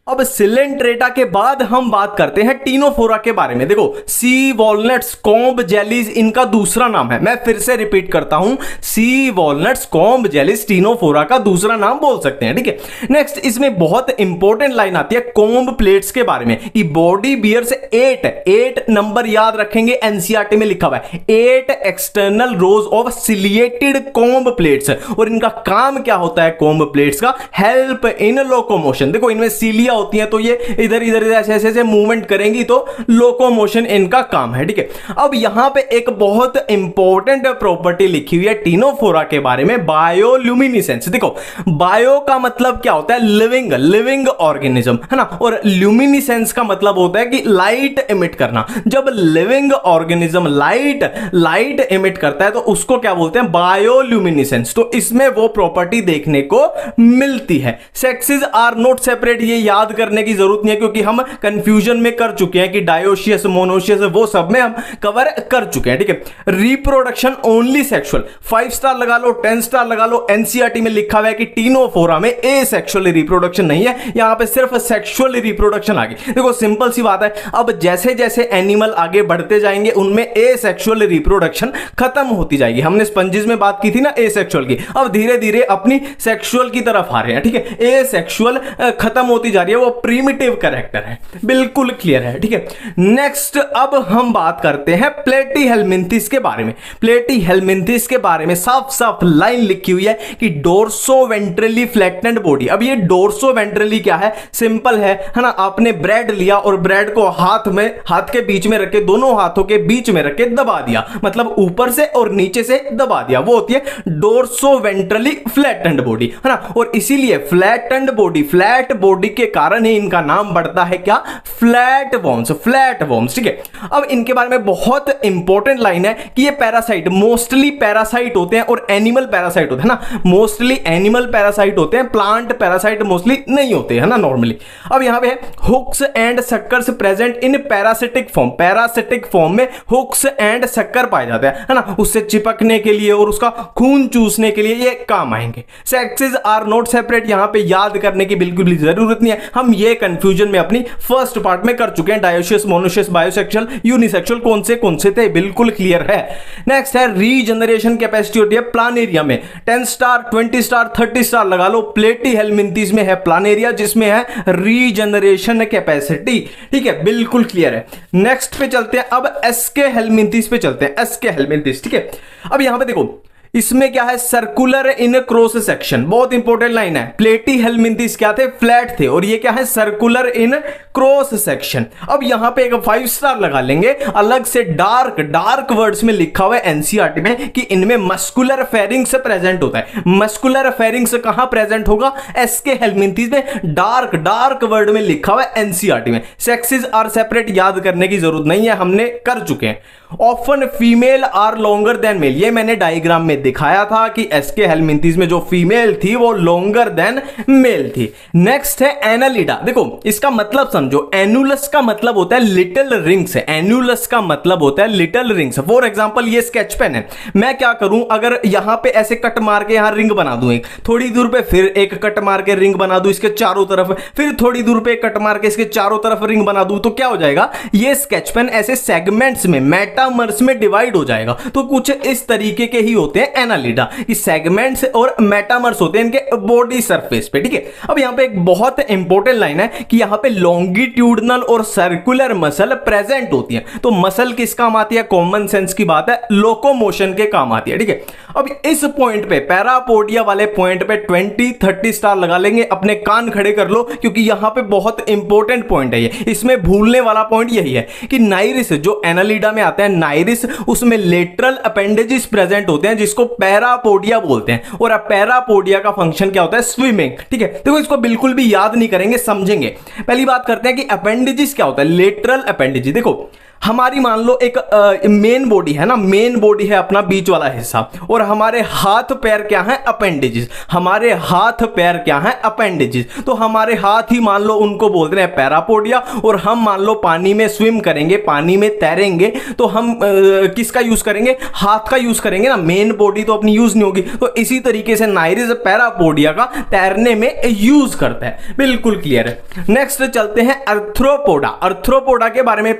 अब सिलेंट्रेटा के बाद हम बात करते हैं टीनोफोरा के बारे में। देखो सी वॉलनट्स, कॉम्ब जेलीज इनका दूसरा नाम है, मैं फिर से रिपीट करता हूं, सी वॉलनट्स, कॉम्ब जेलीज टीनोफोरा का दूसरा नाम बोल सकते हैं, ठीक है। नेक्स्ट इसमें बहुत इंपॉर्टेंट लाइन आती है कॉम्ब प्लेट्स के बारे में कि बॉडी बियर्स 8 नंबर याद रखेंगे, एनसीईआरटी में लिखा हुआ है 8 external rose of ciliated comb plates. और इनका काम क्या होता है कॉम्ब प्लेट्स का, हेल्प इन लोकोमोशन। देखो इनमें सीलिया होती हैं तो ये इधर इधर ऐसे ऐसे मूवमेंट करेंगी, तो लोकोमोशन इनका काम है, ठीक है। अब यहां पे एक बहुत इंपॉर्टेंट प्रॉपर्टी लिखी हुई है टीनोफोरा के बारे में, बायोल्यूमिनिसेंस। देखो बायो का मतलब क्या होता है, लिविंग ऑर्गेनिज्म, है ना। और ल्यूमिनिसेंस का मतलब होता है कि लाइट इमिट करना। जब लिविंग ऑर्गेनिज्म लाइट इमिट करता है तो उसको क्या बोलते हैं, बायोल्यूमिनिसेंस। तो इसमें वो प्रॉपर्टी देखने को मिलती है। सेक्सेस आर नॉट सेपरेट, ये याद करने की जरूरत नहीं है क्योंकि हम कंफ्यूजन में कर चुके हैं कि डायोशियस, मोनोशियस, वो सब में हम कवर कर चुके हैं, ठीक है। रिप्रोडक्शन ओनली सेक्सुअल, 5 स्टार लगा लो, 10 स्टार लगा लो। एनसीईआरटी में लिखा हुआ है कि टीनोफोरा में एसेक्सुअल रिप्रोडक्शन नहीं है, यहां पे सिर्फ सेक्सुअल रिप्रोडक्शन आ गई। देखो सिंपल सी बात है, अब जैसे जैसे एनिमल आगे बढ़ते जाएंगे उनमें एसेक्सुअल रिप्रोडक्शन खत्म होती जाएगी। हमने स्पंजेस में बात की थी ना एसेक्सुअल की, अब धीरे धीरे अपनी सेक्सुअल की तरफ आ रहे हैं, ठीक है। एसेक्सुअल खत्म होती जा रही है, वो प्रीमिटिव कैरेक्टर है, बिल्कुल क्लियर है, ठीक है। नेक्स्ट अब हम बात करते हैं प्लेटीहेल्मिन्थिस के बारे में। प्लेटीहेल्मिन्थिस के बारे में साफ साफ लाइन लिखी हुई है कि डोर्सोवेंट्रली फ्लैटेंड बॉडी। अब ये डोर्सोवेंट्रली क्या है, सिंपल है ना। आपने ब्रेड लिया और ब्रेड को हाथ के बीच में रख के, दोनों हाथों के बीच में रख के दबा दिया, मतलब ऊपर से और नीचे से दबा दिया, वो होती है डोर्सोवेंट्रली फ्लैटेंड बॉडी, है ना। और इसीलिए फ्लैटेंड बॉडी, फ्लैट बॉडी के कारण ही इनका नाम बढ़ता है क्या, फ्लैट वॉर्म्स, फ्लैट वॉर्म्स। ठीक है, अब इनके बारे में बहुत इंपॉर्टेंट लाइन है कि ये पैरासाइट, मोस्टली पैरासाइट होते हैं और एनिमल पैरासाइट होते हैं ना, मोस्टली एनिमल पैरासाइट होते हैं, प्लांट पैरासाइट मोस्टली नहीं होते है ना नॉर्मली। अब यहां पे hooks and suckers present in parasitic form, parasitic form में हुक्स एंड सक्कर पाए जाते हैं है ना, उससे चिपकने के लिए और उसका खून चूसने के लिए ये काम आएंगे। सेक्सेस आर नॉट सेपरेट, यहां पे याद करने की बिल्कुल भी जरूरत नहीं है, हम ये कंफ्यूजन में अपनी फर्स्ट पार्ट में कर चुके हैं। डायोसियस, मोनोसियस, बायोसेक्सुअल, यूनिसेक्सुअल कौन से थे, बिल्कुल क्लियर है। नेक्स्ट है रीजनरेशन कैपेसिटी होती है प्लानेरिया में 10 स्टार 20 स्टार 30 स्टार लगा लो, प्लेटीहेल्मिंथीज में है प्लानेरिया जिसमें है रीजनरेशन कैपेसिटी। ठीक है, बिल्कुल क्लियर है। नेक्स्ट पे चलते हैं, अब एस्के हेल्मिंथीज पे चलते हैं, एस्के हेल्मिंथीज। ठीक है, अब यहां पे देखो इसमें क्या है, सर्कुलर इन क्रॉस सेक्शन, बहुत इंपॉर्टेंट लाइन है। प्लेटीहेल्मिंथीज क्या थे, फ्लैट थे, और ये क्या है, सर्कुलर इन क्रॉस सेक्शन। अब यहां पे एक 5 स्टार लगा लेंगे, अलग से डार्क वर्ड्स में लिखा हुआ है एनसीईआरटी में कि इनमें मस्कुलर फेरिंग्स प्रेजेंट होता है। मस्कुलर फेरिंग्स कहां प्रेजेंट होगा, एस्के हेल्मिंथीज में, डार्क वर्ड में लिखा हुआ है एनसीईआरटी में। सेक्सेस आर सेपरेट, याद करने की जरूरत नहीं है, हमने कर चुके हैं। Often female are longer than male, ये मैंने डायग्राम में दिखाया था कि एस्के हेल्मिंथीज में जो फीमेल थी वो लॉन्गर देन मेल थी। नेक्स्ट है एनालिडा, देखो इसका मतलब समझो, एनुलस का मतलब होता है लिटिल रिंग्स, एनुलस का मतलब होता है लिटिल रिंग्स। फॉर एग्जांपल ये स्केच पेन है, मैं क्या करूं, अगर यहां पे ऐसे कट मार के यहां रिंग बना दूं, एक थोड़ी दूर पे फिर एक कट मार के रिंग बना दूं इसके चारों तरफ, फिर थोड़ी दूर पे कट मार के इसके चारों तरफ रिंग बना दूं, तो क्या हो जाएगा, ये स्केच पेन ऐसे सेगमेंट्स में, मेटामर्स में डिवाइड हो जाएगा। तो कुछ इस तरीके के ही होते हैं एनालिडा, कि सेगमेंट्स और मेटामर्स होते हैं इनके बॉडी सरफेस पे। ठीक है, अब यहां पे एक बहुत इंपॉर्टेंट लाइन है कि यहां पे लॉन्गिट्यूडनल और सर्कुलर मसल प्रेजेंट होती है। तो मसल किस काम आती है, कॉमन सेंस की बात है, लोकोमोशन के काम आती है। ठीक है, अब इस पॉइंट पे, पैरापोडिया वाले पॉइंट पे 20-30 स्टार लगा लेंगे, अपने कान खड़े कर लो क्योंकि यहां पे बहुत इंपॉर्टेंट पॉइंट है ये, इसमें भूलने वाला पॉइंट यही है कि नाइरिस जो एनालिडा में आता है, नाइरिस उसमें लेटरल अपेंडेजेस प्रेजेंट होते हैं जिसको पैरापोडिया बोलते हैं, और पैरापोडिया का फंक्शन क्या होता है, स्विमिंग। ठीक है, देखो इसको बिल्कुल भी याद नहीं करेंगे, समझेंगे। पहली बात करते हैं कि अपेंडेजेस क्या होता है, लेटरल अपेंडेजेस। देखो हमारी मान लो एक मेन बॉडी है ना, मेन बॉडी है अपना बीच वाला हिस्सा, और हमारे हाथ पैर क्या है, अपेंडेजेस। हमारे हाथ पैर क्या है, अपेंडेजेस। तो हमारे हाथ ही मान लो उनको बोलते हैं पैरापोडिया, और हम मान लो पानी में स्विम करेंगे, पानी में तैरेंगे, तो हम किसका यूज करेंगे, हाथ का यूज करेंगे ना, मेन बॉडी तो अपनी यूज नहीं होगी। तो इसी तरीके से नाइरिस पैरापोडिया का तैरने में यूज करता है, बिल्कुल क्लियर है। नेक्स्ट चलते हैं अर्थ्रोपोडा। अर्थ्रोपोडा के बारे में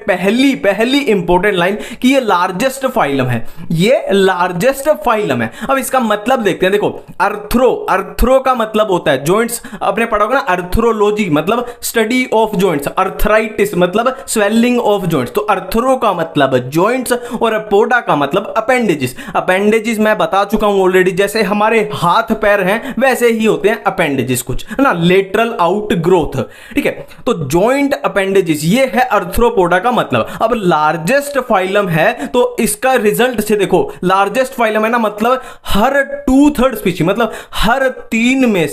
पहली इंपॉर्टेंट लाइन कि ये लार्जेस्ट फाइलम है, ये लार्जेस्ट फाइलम है। अब इसका मतलब देखते हैं, देखो अर्थ्रो का मतलब होता है जॉइंट्स, आपने पढ़ा होगा ना, अर्थ्रोलॉजी मतलब स्टडी ऑफ जॉइंट्स, अर्थराइटिस मतलब स्वेलिंग ऑफ जॉइंट्स। तो अर्थ्रो का मतलब जॉइंट्स और पोडा का मतलब अपेंडेजेस। अपेंडेजेस मैं बता चुका हूं ऑलरेडी, जैसे हमारे हाथ पैर हैं वैसे ही होते हैं अपेंडेजेस कुछ, है ना, लेटरल आउट ग्रोथ। ठीक है, तो जॉइंट अपेंडेजेस ये है अर्थ्रोपोडा का मतलब। अब लार्जेस्ट फाइलम है तो इसका रिजल्ट से देखो, लार्जेस्ट फाइलम है ना, मतलब हर 2/3 स्पीशी, मतलब हर 3 में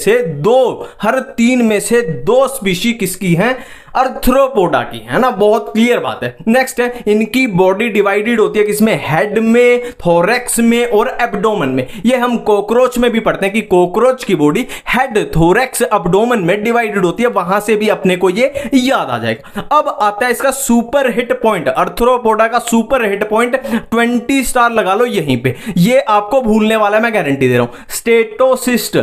से 2 स्पीशी किसकी हैं, अर्थ्रोपोडा की, है ना, बहुत क्लियर बात है। नेक्स्ट है, इनकी बॉडी डिवाइडेड होती है किसमें, हेड में, थोरैक्स में और एब्डोमेन में। ये हम कॉकरोच में भी पढ़ते हैं कि कॉकरोच की बॉडी हेड, थोरैक्स, एब्डोमेन में डिवाइडेड होती है, वहां से भी अपने को ये याद आ जाएगा। अब आता है इसका सुपर हिट पॉइंट, अर्थ्रोपोडा का सुपर हिट पॉइंट 20 स्टार लगा लो यहीं पे, ये आपको भूलने वाला है, मैं गारंटी दे रहा हूं।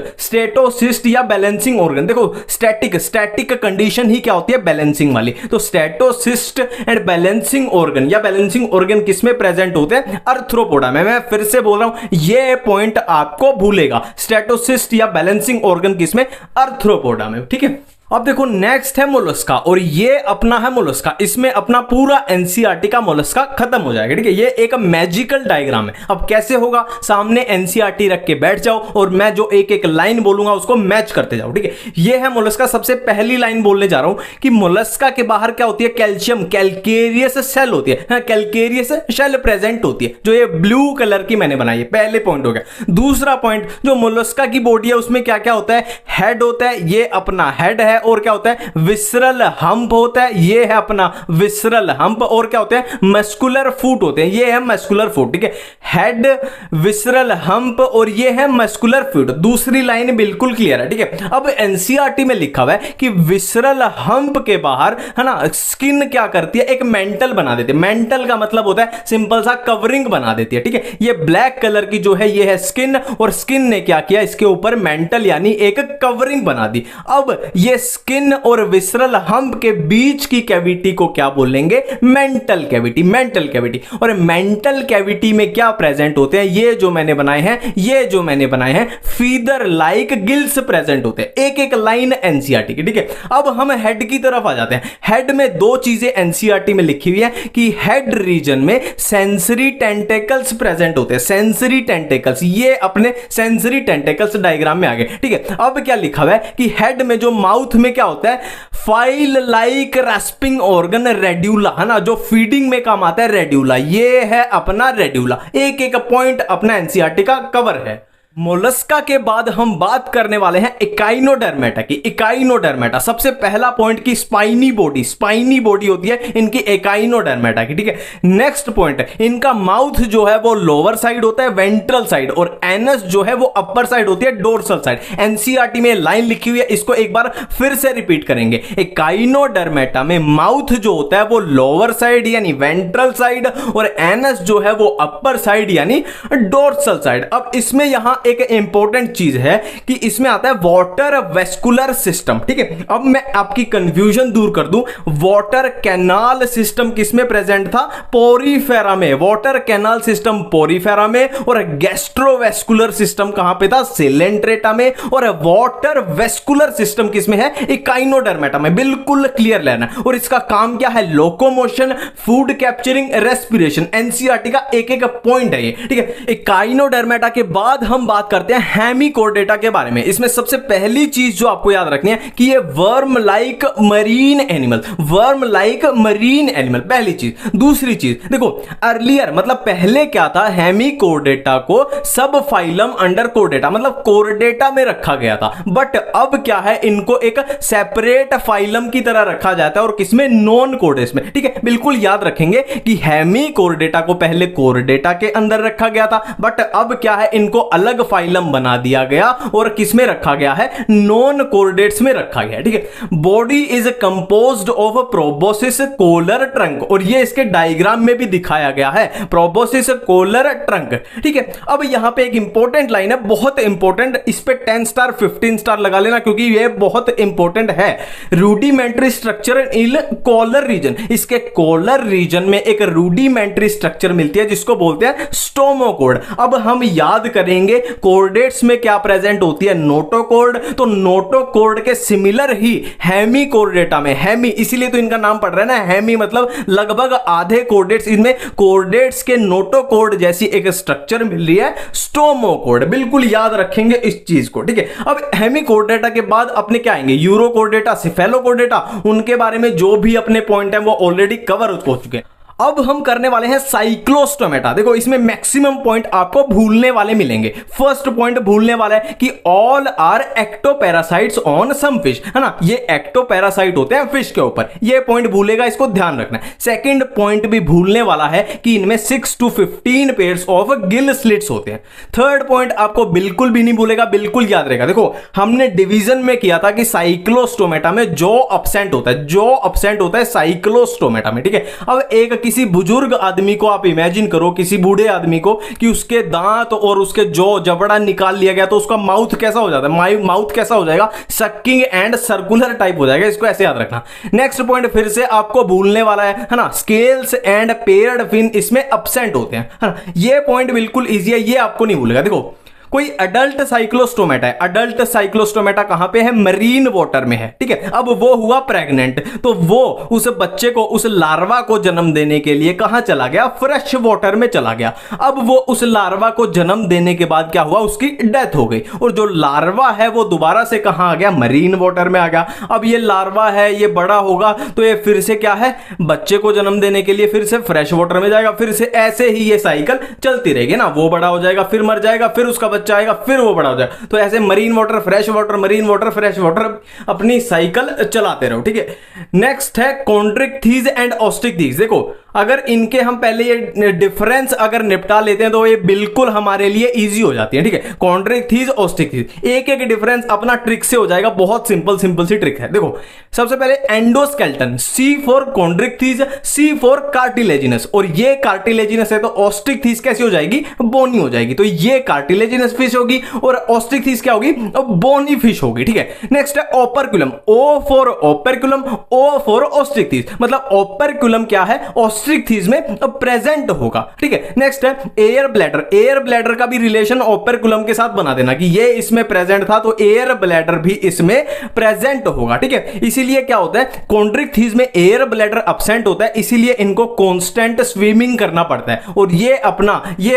स्टेटोसिस्ट या बैलेंसिंग ऑर्गन। देखो स्टैटिक कंडीशन ही क्या होती है, बैलेंसिंग वाली। तो स्टेटोसिस्ट एंड बैलेंसिंग ऑर्गन या बैलेंसिंग ऑर्गन किसमें प्रेजेंट होते हैं, अर्थ्रोपोडा में। मैं फिर से बोल रहा हूं, ये पॉइंट आपको भूलेगा, स्टेटोसिस्ट या बैलेंसिंग ऑर्गन किसमें, अर्थ्रोपोडा में। ठीक है, अब देखो नेक्स्ट है मोलस्का, और ये अपना है मोलस्का, इसमें अपना पूरा एनसीईआरटी का मोलस्का खत्म हो जाएगा। ठीक है, ये एक मैजिकल डायग्राम है। अब कैसे होगा, सामने एनसीईआरटी रख के बैठ जाओ और मैं जो एक लाइन बोलूंगा उसको मैच करते जाओ। ठीक है, ये है मोलस्का। सबसे पहली लाइन बोलने जा रहा हूं कि मोलस्का के बाहर क्या होती है, कैल्शियम, कैल्केरियस सेल होती है, कैल्केरियस सेल प्रेजेंट होती है, जो ये ब्लू कलर की मैंने बनाई है। पहले पॉइंट हो गया। दूसरा पॉइंट, जो मोलस्का की बॉडी है उसमें क्या क्या होता है, हेड होता है, ये अपना हेड है, और क्या होता है विसरल हम्प होता है, ये है अपना विसरल हम्प, और क्या होते हैं मस्कुलर फुट होते हैं, ये है मस्कुलर फुट, ठीक है। हेड, विसरल हम्प और ये है मस्कुलर फुट, दूसरी लाइन बिल्कुल क्लियर है, ठीक है। अब एनसीईआरटी में लिखा हुआ है कि विसरल हम्प के बाहर है ना स्किन क्या करती है, एक मेंटल बना देती है। मेंटल का मतलब होता है सिंपल सा कवरिंग बना देती है, ठीक है। ये ब्लैक कलर की जो है ये है स्किन, और स्किन ने क्या किया इसके ऊपर मेंटल यानी एक कवरिंग बना दी। अब ये स्किन और विसरल हम्प के बीच की कैविटी को क्या बोलेंगे मेंटल कैविटी, मेंटल कैविटी। और मेंटल कैविटी में क्या प्रेजेंट होते हैं, ये जो मैंने बनाए हैं, ये जो मैंने बनाए हैं फीदर लाइक गिल्स प्रेजेंट होते हैं, एक एक लाइन एनसीईआरटी की, ठीक है। अब हम हेड की तरफ आ जाते हैं। हेड में दो चीजें एनसीईआरटी में लिखी हुई है कि हेड रीजन में सेंसरी टेंटेकल्स प्रेजेंट होते हैं, सेंसरी टेंटेकल्स, ये अपने सेंसरी टेंटेकल्स डायग्राम में आ गए, ठीक है। अब क्या लिखा हुआ है कि हेड में जो माउथ में क्या होता है file like respiring organ radula, है ना, जो फीडिंग में काम आता है रेड्यूला, ये है अपना रेड्यूला। एक एक पॉइंट अपना एनसीईआरटी का कवर है। मोलस्का के बाद हम बात करने वाले हैं इकाइनोडर्मेटा की। इकाइनोडर्मेटा सबसे पहला पॉइंट की स्पाइनी बॉडी, स्पाइनी बॉडी होती है इनकी इकाइनोडर्मेटा की, ठीक है। नेक्स्ट पॉइंट, इनका माउथ जो है वो लोअर साइड होता है वेंट्रल साइड, और एनस जो है वो अपर साइड होती है डोर्सल साइड। एनसीईआरटी में लाइन लिखी हुई है, इसको एक बार फिर से रिपीट करेंगे। इकाइनोडर्मेटा में माउथ जो होता है वो लोअर साइड यानी वेंट्रल साइड, और एनस जो है वो अपर साइड यानी डोर्सल साइड। अब इसमें यहां एक इंपॉर्टेंट चीज है कि इसमें आता है वाटर वेस्कुलर सिस्टम, ठीक है। अब मैं आपकी कंफ्यूजन दूर कर दूं, वाटर कैनाल सिस्टम किसमें प्रेजेंट था, पोरीफेरा में। वाटर कैनाल सिस्टम पोरीफेरा में, और गैस्ट्रोवेस्कुलर सिस्टम कहां पे था, सिलेंट्रेटा में, और वाटर वेस्कुलर सिस्टम किसमें है, इकाइनोडर्मेटा में। बिल्कुल क्लियर लेना। और इसका काम क्या है, locomotion, food capturing, respiration. NCERT का एक एक पॉइंट है ये, ठीक है। इकाइनोडर्मेटा के बाद हम बात करते हैं हेमिकोर्डेटा के बारे में। इसमें सबसे पहली चीज जो आपको याद रखनी है कि ये worm like marine animal, worm like marine animal, पहली चीज। दूसरी चीज देखो, अर्लियर मतलब पहले क्या था, हेमिकोर्डेटा को सब फाइलम अंडर कोर्डेटा मतलब कोर्डेटा में रखा गया था, बट अब क्या है इनको एक सेपरेट फाइलम की तरह रखा जाता है, और किसमें, नॉन कोर्डेट्स में, ठीक है। बिल्कुल याद रखेंगे कि हेमिकोर्डेटा को पहले कोर्डेटा के अंदर रखा गया था, बट अब क्या है इनको अलग फाइलम बना दिया गया और किसमें रखा गया है, नॉन कोर्डेट्स में रखा गया है, ठीक है। Body is composed of proboscis collar trunk, और ये इसके डायग्राम में भी दिखाया गया है, प्रोबोसिस कोलर ट्रंक, ठीक है। अब यहां पे एक इंपॉर्टेंट लाइन है, बहुत इंपॉर्टेंट, इस पे 10 स्टार 15 स्टार लगा लेना क्योंकि ये बहुत इंपॉर्टेंट है। Rudimentary structure in collar region, इसके कॉलर रीजन में एक रूडिमेंट्री स्ट्रक्चर मिलती है जिसको बोलते हैं स्टोमोकोर्ड। अब हम याद करेंगे कोर्डेट्स में क्या प्रेजेंट होती है, नोटोकोर्ड, तो नोटोकोर्ड के सिमिलर ही हेमिकोर्डेटा में, हेमी इसीलिए तो इनका नाम पड़ रहा है ना, हेमी मतलब लगभग आधे कोर्डेट्स, इनमें कोर्डेट्स के नोटोकोर्ड जैसी एक स्ट्रक्चर मिल रही है, स्टोमोकोर्ड। बिल्कुल याद रखेंगे इस चीज को, ठीक है। अब हेमिकोर्डेटा के बाद अपने क्या आएंगे, यूरोकोर्डेटा, सिफेलोकोर्डेटा, उनके बारे में जो भी अपने पॉइंट है वो ऑलरेडी कवर हो चुके हैं। अब हम करने वाले हैं साइक्लोस्टोमेटा। देखो इसमें मैक्सिमम पॉइंट आपको भूलने वाले मिलेंगे। फर्स्ट पॉइंट भूलने वाला है कि all are ectoparasites on some fish, है ना, ये एक्टोपैरासाइट होते हैं फिश के ऊपर, ये पॉइंट भूलेगा, इसको ध्यान रखना है। सेकंड पॉइंट भी भूलने वाला है कि इनमें 6 to 15 pairs of gill slits होते हैं। थर्ड पॉइंट आपको बिल्कुल भी नहीं भूलेगा, बिल्कुल याद रहेगा। देखो हमने डिवीजन में किया था कि साइक्लोस्टोमेटा में जॉ अब्सेंट होता है, जॉ अब्सेंट होता है साइक्लोस्टोमेटा में, ठीक है। अब एक किसी बुजुर्ग आदमी को आप इमेजिन करो, किसी बूढ़े आदमी को, कि उसके दांत और उसके जौ जबड़ा निकाल लिया गया तो उसका माउथ कैसा हो जाता है, माउथ कैसा हो जाएगा, सकिंग एंड सर्कुलर टाइप हो जाएगा, इसको ऐसे याद रखना। नेक्स्ट पॉइंट फिर से आपको भूलने वाला है ना, स्केल्स एंड पेयर्ड फिन इसमें अब्सेंट होते हैं, है ना, ये पॉइंट बिल्कुल इजी है, ये आपको नहीं भूलेगा। देखो कोई अडल्ट साइक्लोस्टोमेटा है, अडल्ट साइक्लोस्टोमेटा कहां पे है, मरीन वाटर में है, ठीक है। अब वो हुआ प्रेग्नेंट, तो वो उस बच्चे को, उस लार्वा को जन्म देने के लिए कहां चला गया, फ्रेश वाटर में चला गया। अब वो उस लार्वा को जन्म देने के बाद क्या हुआ, उसकी डेथ हो गई, और जो लार्वा है वो दोबारा से कहां आ गया, मरीन वाटर में आ गया। अब ये लार्वा है, ये बड़ा होगा तो ये फिर से क्या है, बच्चे को जन्म देने के लिए फिर से फ्रेश वाटर में जाएगा, फिर से ऐसे ही ये साइकिल चलती रहेगी ना, वो बड़ा हो जाएगा, फिर मर जाएगा, फिर उसका बच्चा आएगा, फिर वो बड़ा हो जाएगा। तो ऐसे marine water fresh water, marine water fresh water, अपनी साइकिल चलाते रहो, ठीक है। नेक्स्ट है कॉन्ड्रिक्थीज एंड ऑस्ट्रिक्थीज। देखो अगर इनके हम पहले ये डिफरेंस अगर निपटा लेते हैं तो ये बिल्कुल हमारे लिए इजी हो जाती है, ठीक है। कॉन्ड्रिक्थीज ऑस्ट्रिक्थीज, एक एक डिफरेंस अपना ट्रिक से हो जाएगा, बहुत सिंपल सी ट्रिक है। देखो सबसे पहले endoskeleton, C for Chondrichthyes, C for cartilaginous, और ये कार्टिलेजिनस है तो ऑस्ट्रिक्थीज कैसी हो जाएगी, बोनी हो जाएगी। तो ये कार्टिलेजिनस फिश होगी और ऑस्ट्रिक्थीज क्या होगी, बोनी फिश होगी, ठीक है। नेक्स्ट है ओपर्कुलम, ओ फॉर ओपर्कुलम, ओ फॉर ऑस्ट्रिक्थीज, मतलब ओपर्कुलम क्या है, ऑस्ट्रिक्थीज में प्रेजेंट होगा, ठीक है। नेक्स्ट है एयर ब्लैडर, एयर ब्लैडर का भी रिलेशन ओपर्कुलम के साथ बना देना कि ये इसमें प्रेजेंट था तो एयर ब्लैडर भी इसमें प्रेजेंट होगा, ठीक है। इसीलिए क्या होता है, कॉन्ड्रिक्थीज में एयर ब्लैडर एब्सेंट होता है, इसीलिए इनको कांस्टेंट स्विमिंग करना पड़ता है और ये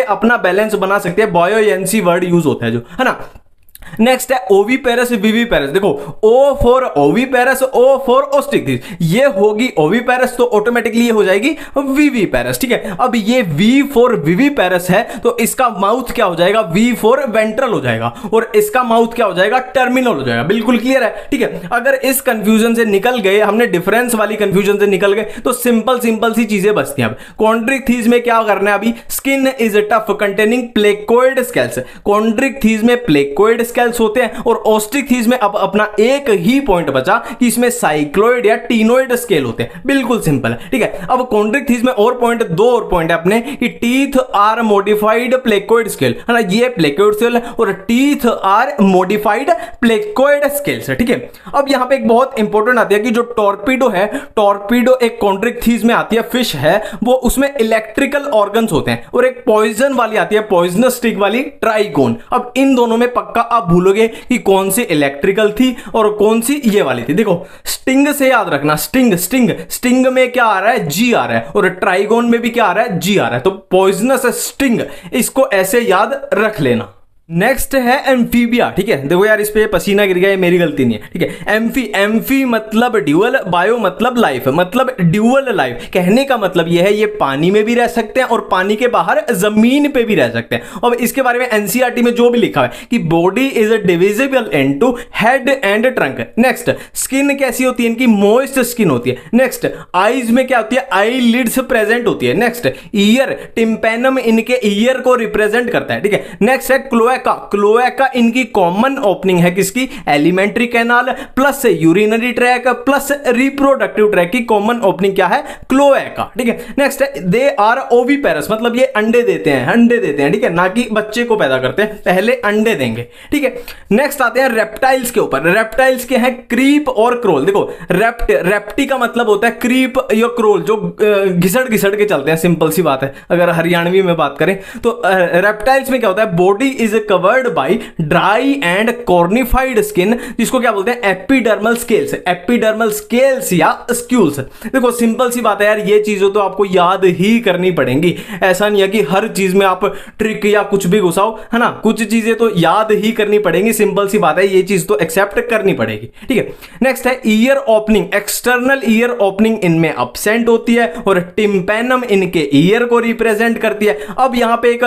अपना बैलेंस बना सकते हैं। बॉयोयेंसी वर्ड यूज होता है जो, है ना। नेक्स्ट है ओविपेरस विविपेरस। देखो O for oviparous, O for Osteichthyes, ये होगी ओविपेरस तो ऑटोमेटिकली ये हो जाएगी विविपेरस, ठीक है। अब ये वी फॉर विविपेरस है तो इसका माउथ क्या हो जाएगा, वी फॉर वेंट्रल हो जाएगा, और इसका माउथ क्या हो जाएगा, टर्मिनल हो जाएगा। बिल्कुल क्लियर है, ठीक है। अगर इस कंफ्यूजन से निकल गए, हमने डिफरेंस वाली कंफ्यूजन से निकल गए तो सिंपल सी चीजें बचती हैं। अब कॉन्ड्रिक्थीज में क्या करना है, अभी skin is tough containing placoid scales, Chondrichthyes में प्लेकोइड स्केल्स होते हैं और ऑस्ट्रिक्थीज में अब अपना एक ही पॉइंट बचा कि इसमें साइक्लोइड या टीनोइड स्केल होते हैं। बिल्कुल सिंपल है, ठीक है। अब कॉन्ड्रिक्थीज में और पॉइंट, दो और पॉइंट है अपने कि teeth are modified placoid scale, है ना, ये प्लेकोइड स्केल और teeth are modified placoid scales है, ठीक है। अब यहां पे एक बहुत इंपॉर्टेंट आती है कि जो टॉर्पीडो है, टॉर्पीडो एक कॉन्ड्रिक्थीज में आती है, फिश है वो, उसमें इलेक्ट्रिकल ऑर्गन्स होते हैं, और एक पॉइजन वाली आती है, पॉइजनस स्टिक वाली, ट्राइगोन। अब इन दोनों में पक्का आप भूलोगे कि कौन सी इलेक्ट्रिकल थी और कौन सी ये वाली थी। देखो स्टिंग से याद रखना, स्टिंग में क्या आ रहा है, जी आ रहा है, और ट्राइगोन में भी क्या आ रहा है, जी आ रहा है। तो पॉइजनस स्टिंग, इसको ऐसे याद रख लेना। नेक्स्ट है एम्फीबिया, ठीक है। देखो यार इस पे पसीना गिर गया, ये मेरी गलती नहीं है, ठीक है। एम्फी मतलब ड्यूअल, बायो मतलब लाइफ, मतलब ड्यूअल लाइफ। कहने का मतलब ये है ये पानी में भी रह सकते हैं और पानी के बाहर जमीन पे भी रह सकते हैं। और इसके बारे में एनसीईआरटी में जो भी लिखा है कि body is divisible into head and trunk. Next skin कैसी होती है इनकी, मॉइस्ट स्किन होती है। नेक्स्ट आईज में क्या होती है, आई लिड्स प्रेजेंट होती है। नेक्स्ट ईयर, टिम्पेनम इनके ईयर को रिप्रेजेंट करता है, ठीक है। नेक्स्ट है क्लोएका इनकी कॉमन ओपनिंग है किसकी, alimentary canal plus urinary track plus reproductive tract की कॉमन ओपनिंग क्या है, क्लोएका, ठीक है। नेक्स्ट है दे आर ओविपेरस, मतलब ये अंडे देते हैं, ठीक है, ना कि बच्चे को पैदा करते हैं, पहले अंडे देंगे, ठीक है। नेक्स्ट आते हैं रेप्टाइल्स के ऊपर। रेप्टाइल्स के हैं क्रीप और क्रोल। देखो रेप्टी का मतलब होता है क्रीप या क्रोल, जो घिसड़ के चलते हैं, सिंपल सी बात है। अगर हरियाणवी में बात करें तो रेप्टाइल्स में क्या होता है, body is covered by dry and cornified skin, जिसको क्या बोलते हैं, एपिडर्मल स्केल्स या स्क्यूल्स। देखो सिंपल सी बात है यार, ये चीजें तो आपको याद ही करनी पड़ेंगी। ऐसा नहीं है कि हर चीज में आप ट्रिक या कुछ भी घुसाओ, है ना, कुछ चीजें तो याद ही करनी पड़ेंगी। सिंपल सी बात है, ये चीज तो एक्सेप्ट करनी पड़ेगी, ठीक है। नेक्स्ट है year opening, external ear opening इनमें एब्सेंट होती है और टिम्पेनम इनके ईयर को रिप्रेजेंट करती है। अब यहां पे एक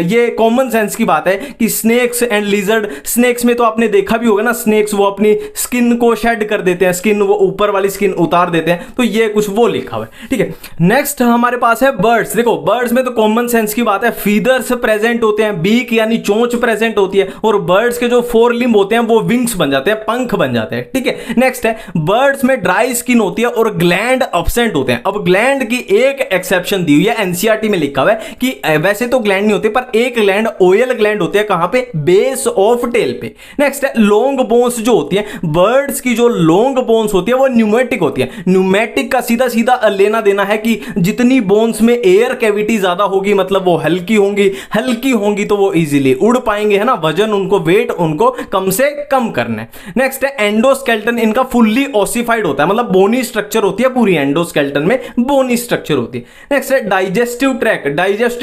ये कॉमन सेंस की बात है कि स्नेक्स एंड लिजर्ड, स्नेक्स में तो आपने देखा भी होगा ना, स्नेक्स वो अपनी स्किन को शेड कर देते हैं, स्किन वो ऊपर वाली स्किन उतार देते हैं, तो ये कुछ वो लिखा हुआ है, ठीक है। नेक्स्ट हमारे पास है बर्ड्स। देखो बर्ड्स में तो कॉमन सेंस की बात है, फीदर्स प्रेजेंट होते हैं, बीक यानी चोंच प्रेजेंट होती है, और बर्ड्स के जो फोर लिम्ब होते हैं वो विंग्स बन जाते हैं, पंख बन जाते हैं, ठीक है। नेक्स्ट है बर्ड्स में ड्राई स्किन होती है और ग्लैंड एब्सेंट होते हैं। अब ग्लैंड की एक एक्सेप्शन दी हुई है, एनसीईआरटी में लिखा हुआ है कि वैसे तो ग्लैंड नहीं होते, पर एक ग्लैंड ऑयल ग्लैंड होते हैं, कहां पे, बेस ऑफ टेल पे। नेक्स्ट है लॉन्ग बोन्स जो होती है, बर्ड्स की जो लॉन्ग बोन्स होती है वो न्यूमेटिक होती है। न्यूमेटिक का सीधा सीधा लेना देना है कि जितनी बोन्स में एयर कैविटी ज्यादा होगी मतलब वो हल्की होंगी तो वो इजीली उड़ पाएंगे, है ना, वजन उनको, वेट उनको कम से कम करना है। नेक्स्ट है एंडोस्केल्टन इनका फुल्ली ओसिफाइड होता है, मतलब बोनी स्ट्रक्चर होती है पूरी, एंडोस्केल्टन में बोनी स्ट्रक्चर होती है। नेक्स्ट है डाइजेस्टिव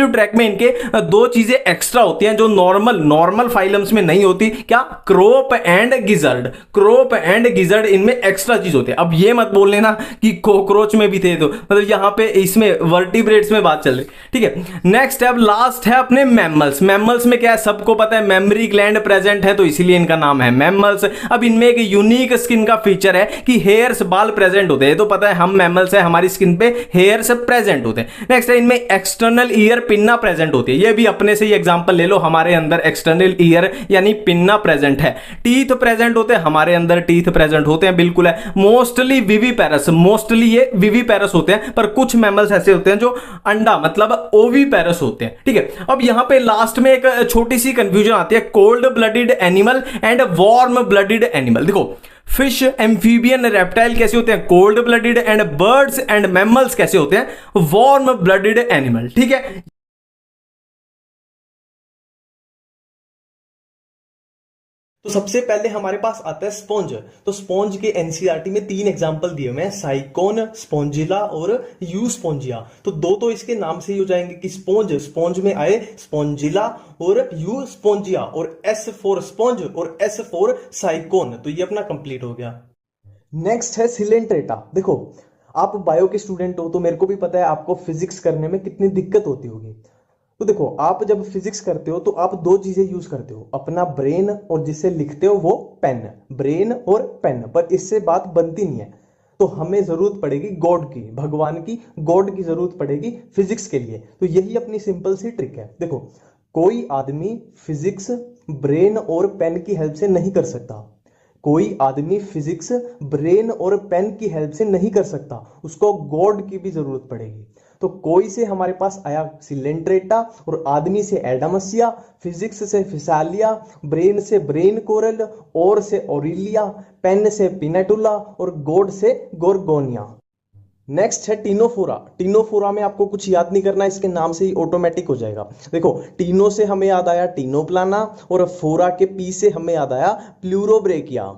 ट्रैक में इनके दो चीजें एक्स्ट्रा होती हैं जो नॉर्मल नॉर्मल फाइलम्स में नहीं होती। क्या? Crop and gizzard, crop and gizzard इनमें एक्स्ट्रा चीज होते हैं। अब ये मत बोल लेना कि कॉकरोच में भी थे, तो मतलब यहां पे इसमें वर्टिब्रेट्स में बात चल रही, ठीक है। नेक्स्ट है, अब लास्ट है अपने मैमल्स। मैमल्स में क्या है, सबको पता है मेमोरी ग्लैंड प्रेजेंट है, तो इसीलिए इनका नाम है मैमल्स। अब इनमें एक यूनिक स्किन का फीचर है कि हेयर्स, बाल प्रेजेंट होते हैं, तो पता है हम मैमल्स है, हमारी स्किन पे हेयर्स प्रेजेंट होते हैं। नेक्स्ट है, इनमें एक्सटर्नल ईयर पिन्ना प्रेजेंट होती है। ये भी अपने से ही एग्जांपल ले लो, हमारे अंदर एक्सटर्नल ईयर यानी पिन्ना प्रेजेंट है। टीथ प्रेजेंट होते हैं, हमारे अंदर टीथ प्रेजेंट होते हैं, बिल्कुल है। मोस्टली विविपेरस, मोस्टली ये विविपेरस होते हैं, पर कुछ मैमल्स ऐसे होते हैं जो अंडा मतलब ओविपेरस होते हैं, ठीक है। अब यहां पे लास्ट में एक छोटी सी कंफ्यूजन आती है, cold blooded animal and warm blooded animal. देखो, फिश, एम्फीबियन, रेप्टाइल कैसे होते हैं, cold blooded, and birds and mammals कैसे होते हैं, वार्म ब्लडेड एनिमल, ठीक है। तो सबसे पहले हमारे पास आता है स्पॉन्ज। तो स्पॉन्ज के एनसीईआरटी में 3 एग्जांपल दिए हुए हैं, साइकोन, स्पॉन्जिला और यू स्पॉन्जिया। तो दो तो इसके नाम से ही हो जाएंगे कि स्पॉन्ज, स्पॉन्ज में आए स्पॉन्जिला और यू स्पॉन्जिया, और एस फॉर स्पॉन्ज और एस फॉर साइकोन। तो ये अपना कंप्लीट हो गया। नेक्स्ट है सिलेंट्रेटा। देखो, आप बायो के स्टूडेंट हो तो मेरे को भी पता है आपको फिजिक्स करने में कितनी दिक्कत होती होगी। तो देखो, आप जब फिजिक्स करते हो तो आप 2 चीजें यूज करते हो, अपना ब्रेन और जिसे लिखते हो वो पेन, ब्रेन और पेन, पर इससे बात बनती नहीं है। तो हमें जरूरत पड़ेगी गॉड की, भगवान की, गॉड की जरूरत पड़ेगी फिजिक्स के लिए। तो यही अपनी सिंपल सी ट्रिक है। देखो, कोई आदमी फिजिक्स ब्रेन और पेन की हेल्प से नहीं कर सकता, कोई आदमी फिजिक्स ब्रेन और पेन की हेल्प से नहीं कर सकता, उसको गॉड की भी जरूरत पड़ेगी। तो कोई से हमारे पास आया सिलेंट्रेटा, और आदमी से एडामसिया, फिजिक्स से फिसालिया, ब्रेन से ब्रेन कोरल, और से ओरिलिया, पेन से पिनेटुला और गॉड से गोरगोनिया। नेक्स्ट है टीनोफोरा। टीनोफोरा में आपको कुछ याद नहीं करना, इसके नाम से ही ऑटोमेटिक हो जाएगा। देखो, टीनो से हमें याद आया टीनोप्लाना, और फोरा के पी से हमें याद आया प्लूरोब्रेकिया।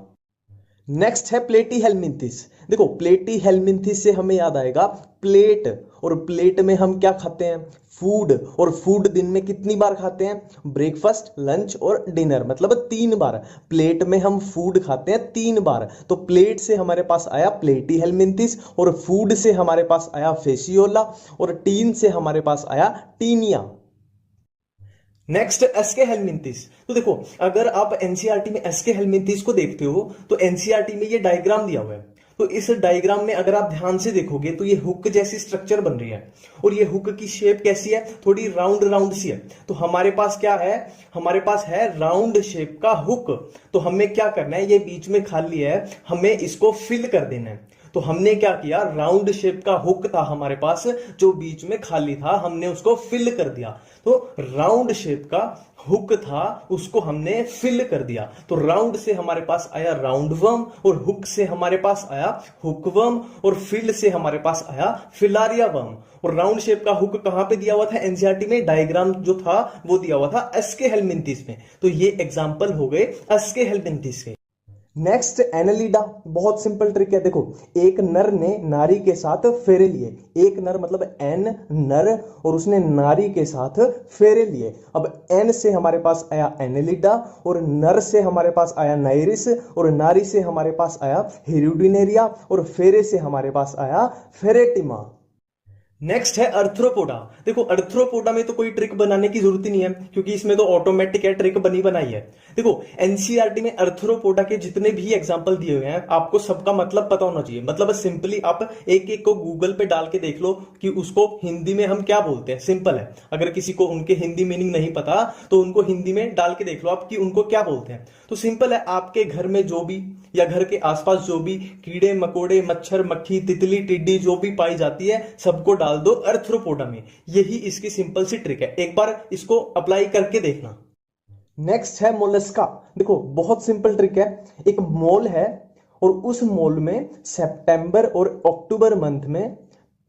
नेक्स्ट है प्लेटी हेलमिंथिस। देखो, प्लेटी हेलमिंथिस से हमें याद आएगा प्लेट, और प्लेट में हम क्या खाते हैं, फूड, और फूड दिन में कितनी बार खाते हैं, ब्रेकफास्ट, लंच और डिनर, मतलब 3 बार। प्लेट में हम फूड खाते हैं 3 बार। तो प्लेट से हमारे पास आया प्लेटी हेलमिंथिस, और फूड से हमारे पास आया फेसियोला, और टीन से हमारे पास आया टीनिया। Next SK helminths. तो देखो, अगर आप एनसीईआरटी में एसके हेलमिंथिस को देखते हो तो एनसीईआरटी में ये डायग्राम दिया हुआ है। तो इस डायग्राम में अगर आप ध्यान से देखोगे तो ये हुक जैसी स्ट्रक्चर बन रही है, और ये हुक की शेप कैसी है, थोड़ी राउंड राउंड सी है। तो हमारे पास क्या है, हमारे पास है राउंड शेप का हुक। तो हमें क्या करना है, ये बीच में खाली है, हमें इसको फिल कर देना है। तो हमने क्या किया, राउंड शेप का हुक था हमारे पास जो बीच में खाली था, हमने उसको फिल कर दिया। तो राउंड शेप का हुक था, उसको हमने फिल कर दिया। तो राउंड से हमारे पास आया राउंड वर्म, और हुक से हमारे पास आया हुक वर्म, और फिल से हमारे पास आया फिलारिया वर्म। और राउंड शेप का हुक कहां पे दिया हुआ था एनसीईआरटी में, डायग्राम जो था वो दिया हुआ था एसके हेलमिंथिस में। तो ये एग्जांपल हो गए एसके हेलमिंथिस के। नेक्स्ट एनालिडा, बहुत सिंपल ट्रिक है। देखो, एक नर ने नारी के साथ फेरे लिए, एक नर मतलब एन नर, और उसने नारी के साथ फेरे लिए। अब एन से हमारे पास आया एनालिडा, और नर से हमारे पास आया नाइरिस, और नारी से हमारे पास आया हिरुडिनेरिया, और फेरे से हमारे पास आया फेरेटिमा। नेक्स्ट है अर्थ्रोपोडा। देखो, अर्थ्रोपोडा में तो कोई ट्रिक बनाने की जरूरत ही नहीं है, क्योंकि इसमें तो ऑटोमेटिक है, ट्रिक बनी बनाई है। देखो, एनसीईआरटी में अर्थ्रोपोडा के जितने भी एग्जांपल दिए हुए हैं, आपको सबका मतलब पता होना चाहिए। मतलब सिंपली आप एक एक को गूगल पे डाल के देख लो कि उसको हिंदी में हम क्या बोलते हैं। सिंपल है, अगर किसी को उनके हिंदी मीनिंग नहीं पता तो उनको हिंदी में डाल के देख लो आप कि उनको क्या बोलते हैं। तो सिंपल है, आपके घर में जो भी या घर के आसपास जो भी कीड़े मकोड़े, मच्छर, मक्खी, तितली, टिड्डी जो भी पाई जाती है, सबको डाल दो अर्थ्रोपोडा में। यही इसकी सिंपल सी ट्रिक है, एक बार इसको अप्लाई करके देखना। नेक्स्ट है मोलस्का। देखो, बहुत सिंपल ट्रिक है। एक मोल है, और उस मोल में सितंबर और अक्टूबर मंथ में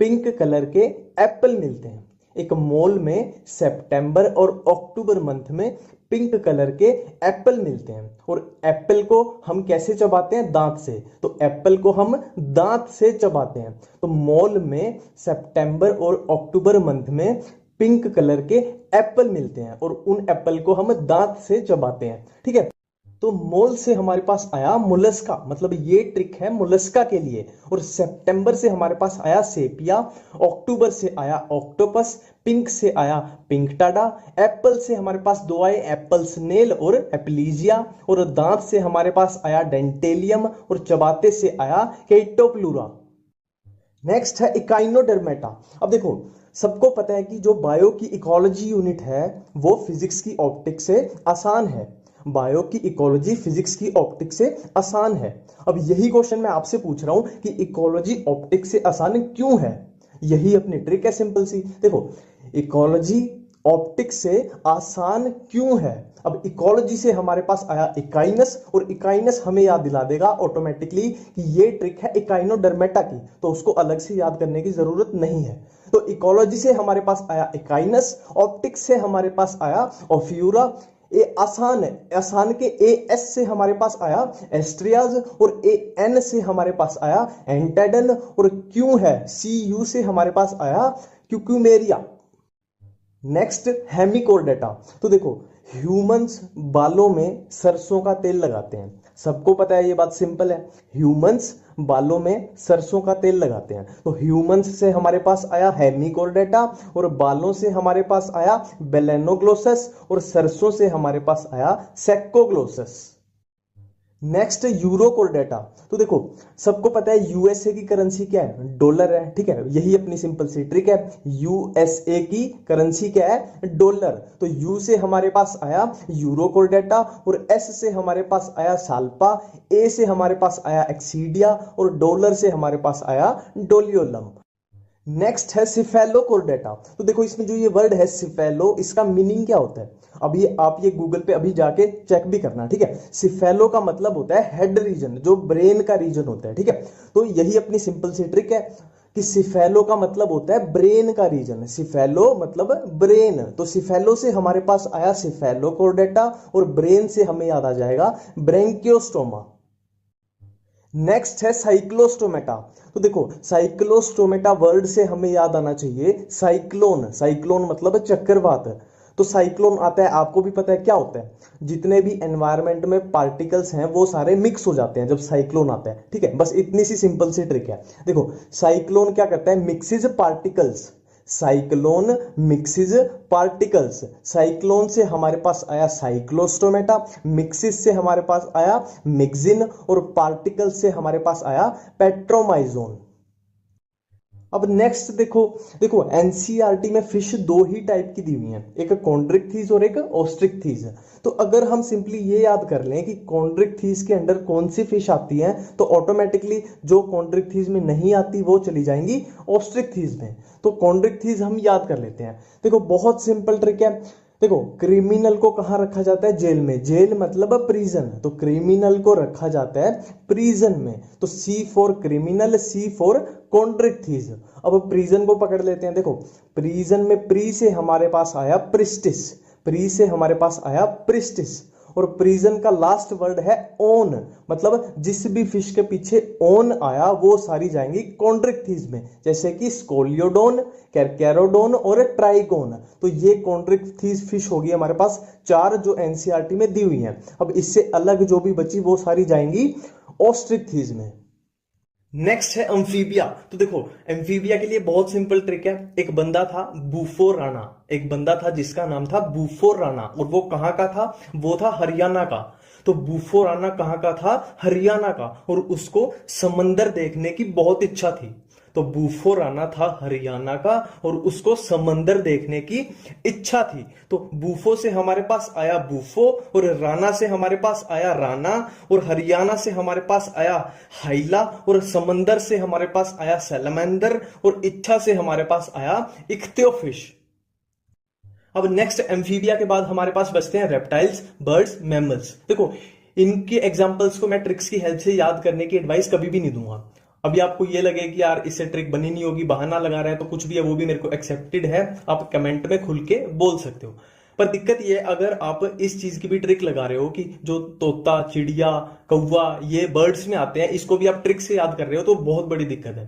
पिंक कलर के एप्पल मिलते हैं। एक मोल में सितंबर और अक्टूबर मंथ में पिंक कलर के एप्पल मिलते हैं, और एप्पल को हम कैसे चबाते हैं, दांत से। तो एप्पल को हम दांत से चबाते हैं। तो मोल में सितंबर और अक्टूबर मंथ में पिंक कलर के एप्पल मिलते हैं और उन एप्पल को हम दांत से चबाते हैं, ठीक है। तो मोल से हमारे पास आया मोलस्का, मतलब ये ट्रिक है मोलस्का के लिए। और सितंबर से हमारे पास आया सेपिया, अक्टूबर से आया ऑक्टोपस, पिंक से आया पिंकटाडा, एप्पल से हमारे पास दो आए एप्पल स्नेल और एप्लीजिया, और दांत से हमारे पास आया डेंटेलियम, और चबाते से आया केटोप्लूरा। नेक्स्ट है इकाइनोडर्मेटा। अब देखो, सबको पता है कि जो बायो की इकोलॉजी यूनिट है वो फिजिक्स की ऑप्टिक्स से आसान है। बायो की इकोलॉजी फिजिक्स की ऑप्टिक्स से आसान है। अब यही क्वेश्चन मैं आपसे पूछ रहा हूं कि इकोलॉजी ऑप्टिक्स से आसान क्यों है। यही अपनी ट्रिक है सिंपल सी। देखो, इकोलॉजी ऑप्टिक्स से आसान क्यों है। अब इकोलॉजी से हमारे पास आया इकाइनस, और इकाइनस हमें याद दिला देगा ऑटोमेटिकली कि ये ट्रिक है इकाइनोडर्मेटा की, तो उसको अलग से याद करने की जरूरत नहीं है। तो इकोलॉजी से हमारे पास आया इकाइनस, ऑप्टिक्स से हमारे पास आया ओफ्यूरा, ए आसान है, आसान के ए एस से हमारे पास आया एस्ट्रियाज, और ए एन से हमारे पास आया एंटेडन, और क्यों है सी यू से हमारे पास आया क्यूक्यूमेरिया। नेक्स्ट हेमिकोर्डेटा। तो देखो, ह्यूमंस बालों में सरसों का तेल लगाते हैं, सबको पता है ये बात सिंपल है। ह्यूमंस बालों में सरसों का तेल लगाते हैं, तो ह्यूमंस से हमारे पास आया हेमिकोर्डेटा, और बालों से हमारे पास आया बेलेनोग्लोसस, और सरसों से हमारे पास आया सेक्कोग्लोसस। नेक्स्ट यूरोकोर्डेटा। तो देखो, सबको पता है यूएसए की करेंसी क्या है, डॉलर है, ठीक है। यही अपनी सिंपल सी ट्रिक है। यूएसए की करेंसी क्या है, डॉलर। तो यू से हमारे पास आया यूरोकोर्डेटा, और एस से हमारे पास आया साल्पा, ए से हमारे पास आया एक्सीडिया, और डॉलर से हमारे पास आया डोलियोलम। नेक्स्ट है सिफेलोकोर्डेटा। तो देखो, इसमें जो ये वर्ड है सिफेलो, इसका मीनिंग क्या होता है। अब ये आप ये गूगल पे अभी जाके चेक भी करना, ठीक है। सिफेलो का मतलब होता है हेड रीजन, जो ब्रेन का रीजन होता है, ठीक है। तो यही अपनी सिंपल सी ट्रिक है कि सिफेलो का मतलब होता है ब्रेन का रीजन। सिफेलो मतलब ब्रेन, तो सिफेलो से हमारे पास आया सिफेलोकोर्डेटा, और ब्रेन से हमें याद आ जाएगा ब्रेंकियोस्टोमा। नेक्स्ट है साइक्लोस्टोमेटा। तो देखो, साइक्लोस्टोमेटा वर्ड से हमें याद आना चाहिए साइक्लोन। साइक्लोन मतलब चक्रवात। तो साइक्लोन आता है, आपको भी पता है क्या होता है, जितने भी एनवायरनमेंट में पार्टिकल्स हैं वो सारे मिक्स हो जाते हैं जब साइक्लोन आता है, ठीक है। बस इतनी सी सिंपल सी ट्रिक है। देखो, साइक्लोन क्या करता है, mixes particles. Cyclone mixes particles. Cyclone से हमारे पास आया साइक्लोस्टोमेटा, मिक्सिस से हमारे पास आया मिक्सिन, और पार्टिकल्स से हमारे पास आया पेट्रोमाइजोन। अब नेक्स्ट देखो, देखो एनसीईआरटी में फिश दो ही टाइप की दी हुई हैं, एक कॉन्ड्रिक्थीज और एक ओस्ट्रिक्थीज। तो अगर हम सिंपली ये याद कर लें कि कॉन्ड्रिक्थीज के अंडर कौन सी फिश आती है, तो ऑटोमेटिकली जो कॉन्ड्रिक्थीज में नहीं आती वो चली जाएंगी ओस्ट्रिक्थीज में। तो कॉन्ड्रिक्थीज हम याद कर लेते हैं। देखो, बहुत सिंपल ट्रिक है। देखो, क्रिमिनल को कहां रखा जाता है, जेल में। जेल मतलब प्रिजन, तो क्रिमिनल को रखा जाता है प्रिजन में। तो C for criminal, C for Chondrichthyes. अब प्रिजन को पकड़ लेते हैं। देखो, प्रिजन में प्री से हमारे पास आया प्रिस्टिस, प्री से हमारे पास आया प्रिस्टिस, और प्रिजन का लास्ट वर्ड है ओन, मतलब जिस भी फिश के पीछे ओन आया वो सारी जाएंगी कॉन्ड्रिक्थीज में, जैसे कि स्कोलियोडोन, कैरकैरोडोन और ट्राइगोन। तो ये कॉन्ड्रिक्थीज फिश होगी हमारे पास चार, जो एनसीईआरटी में दी हुई हैं। अब इससे अलग जो भी बची वो सारी जाएंगी ओस्ट्रिक्थीज में। नेक्स्ट है अम्फीबिया। तो देखो, एम्फीबिया के लिए बहुत सिंपल ट्रिक है। एक बंदा था बूफो राणा, एक बंदा था जिसका नाम था बूफो राणा, और वो कहां का था, वो था हरियाणा का। तो बूफो राणा कहां का था, हरियाणा का, और उसको समंदर देखने की बहुत इच्छा थी। तो बूफो राणा था हरियाणा का और उसको समंदर देखने की इच्छा थी। तो बूफो से हमारे पास आया बूफो, और राणा से हमारे पास आया राणा, और हरियाणा से हमारे पास आया हाइला, और समंदर से हमारे पास आया सैलमेंडर, और इच्छा से हमारे पास आया इख्तियोफिश। अब नेक्स्ट एम्फीबिया के बाद हमारे पास बचते हैं रेप्टाइल्स, बर्ड्स, मैमल्स। देखो, इनके एग्जांपल्स को मैं ट्रिक्स की हेल्प से याद करने की एडवाइस कभी भी नहीं दूंगा। अभी आपको ये लगे कि यार इससे ट्रिक बनी नहीं होगी, बहाना लगा रहे हैं, तो कुछ भी है वो भी मेरे को एक्सेप्टेड है, आप कमेंट में खुल के बोल सकते हो। पर दिक्कत ये, अगर आप इस चीज की भी ट्रिक लगा रहे हो कि जो तोता, चिड़िया, कौवा, ये बर्ड्स में आते हैं, इसको भी आप ट्रिक से याद कर रहे हो, तो बहुत बड़ी दिक्कत है।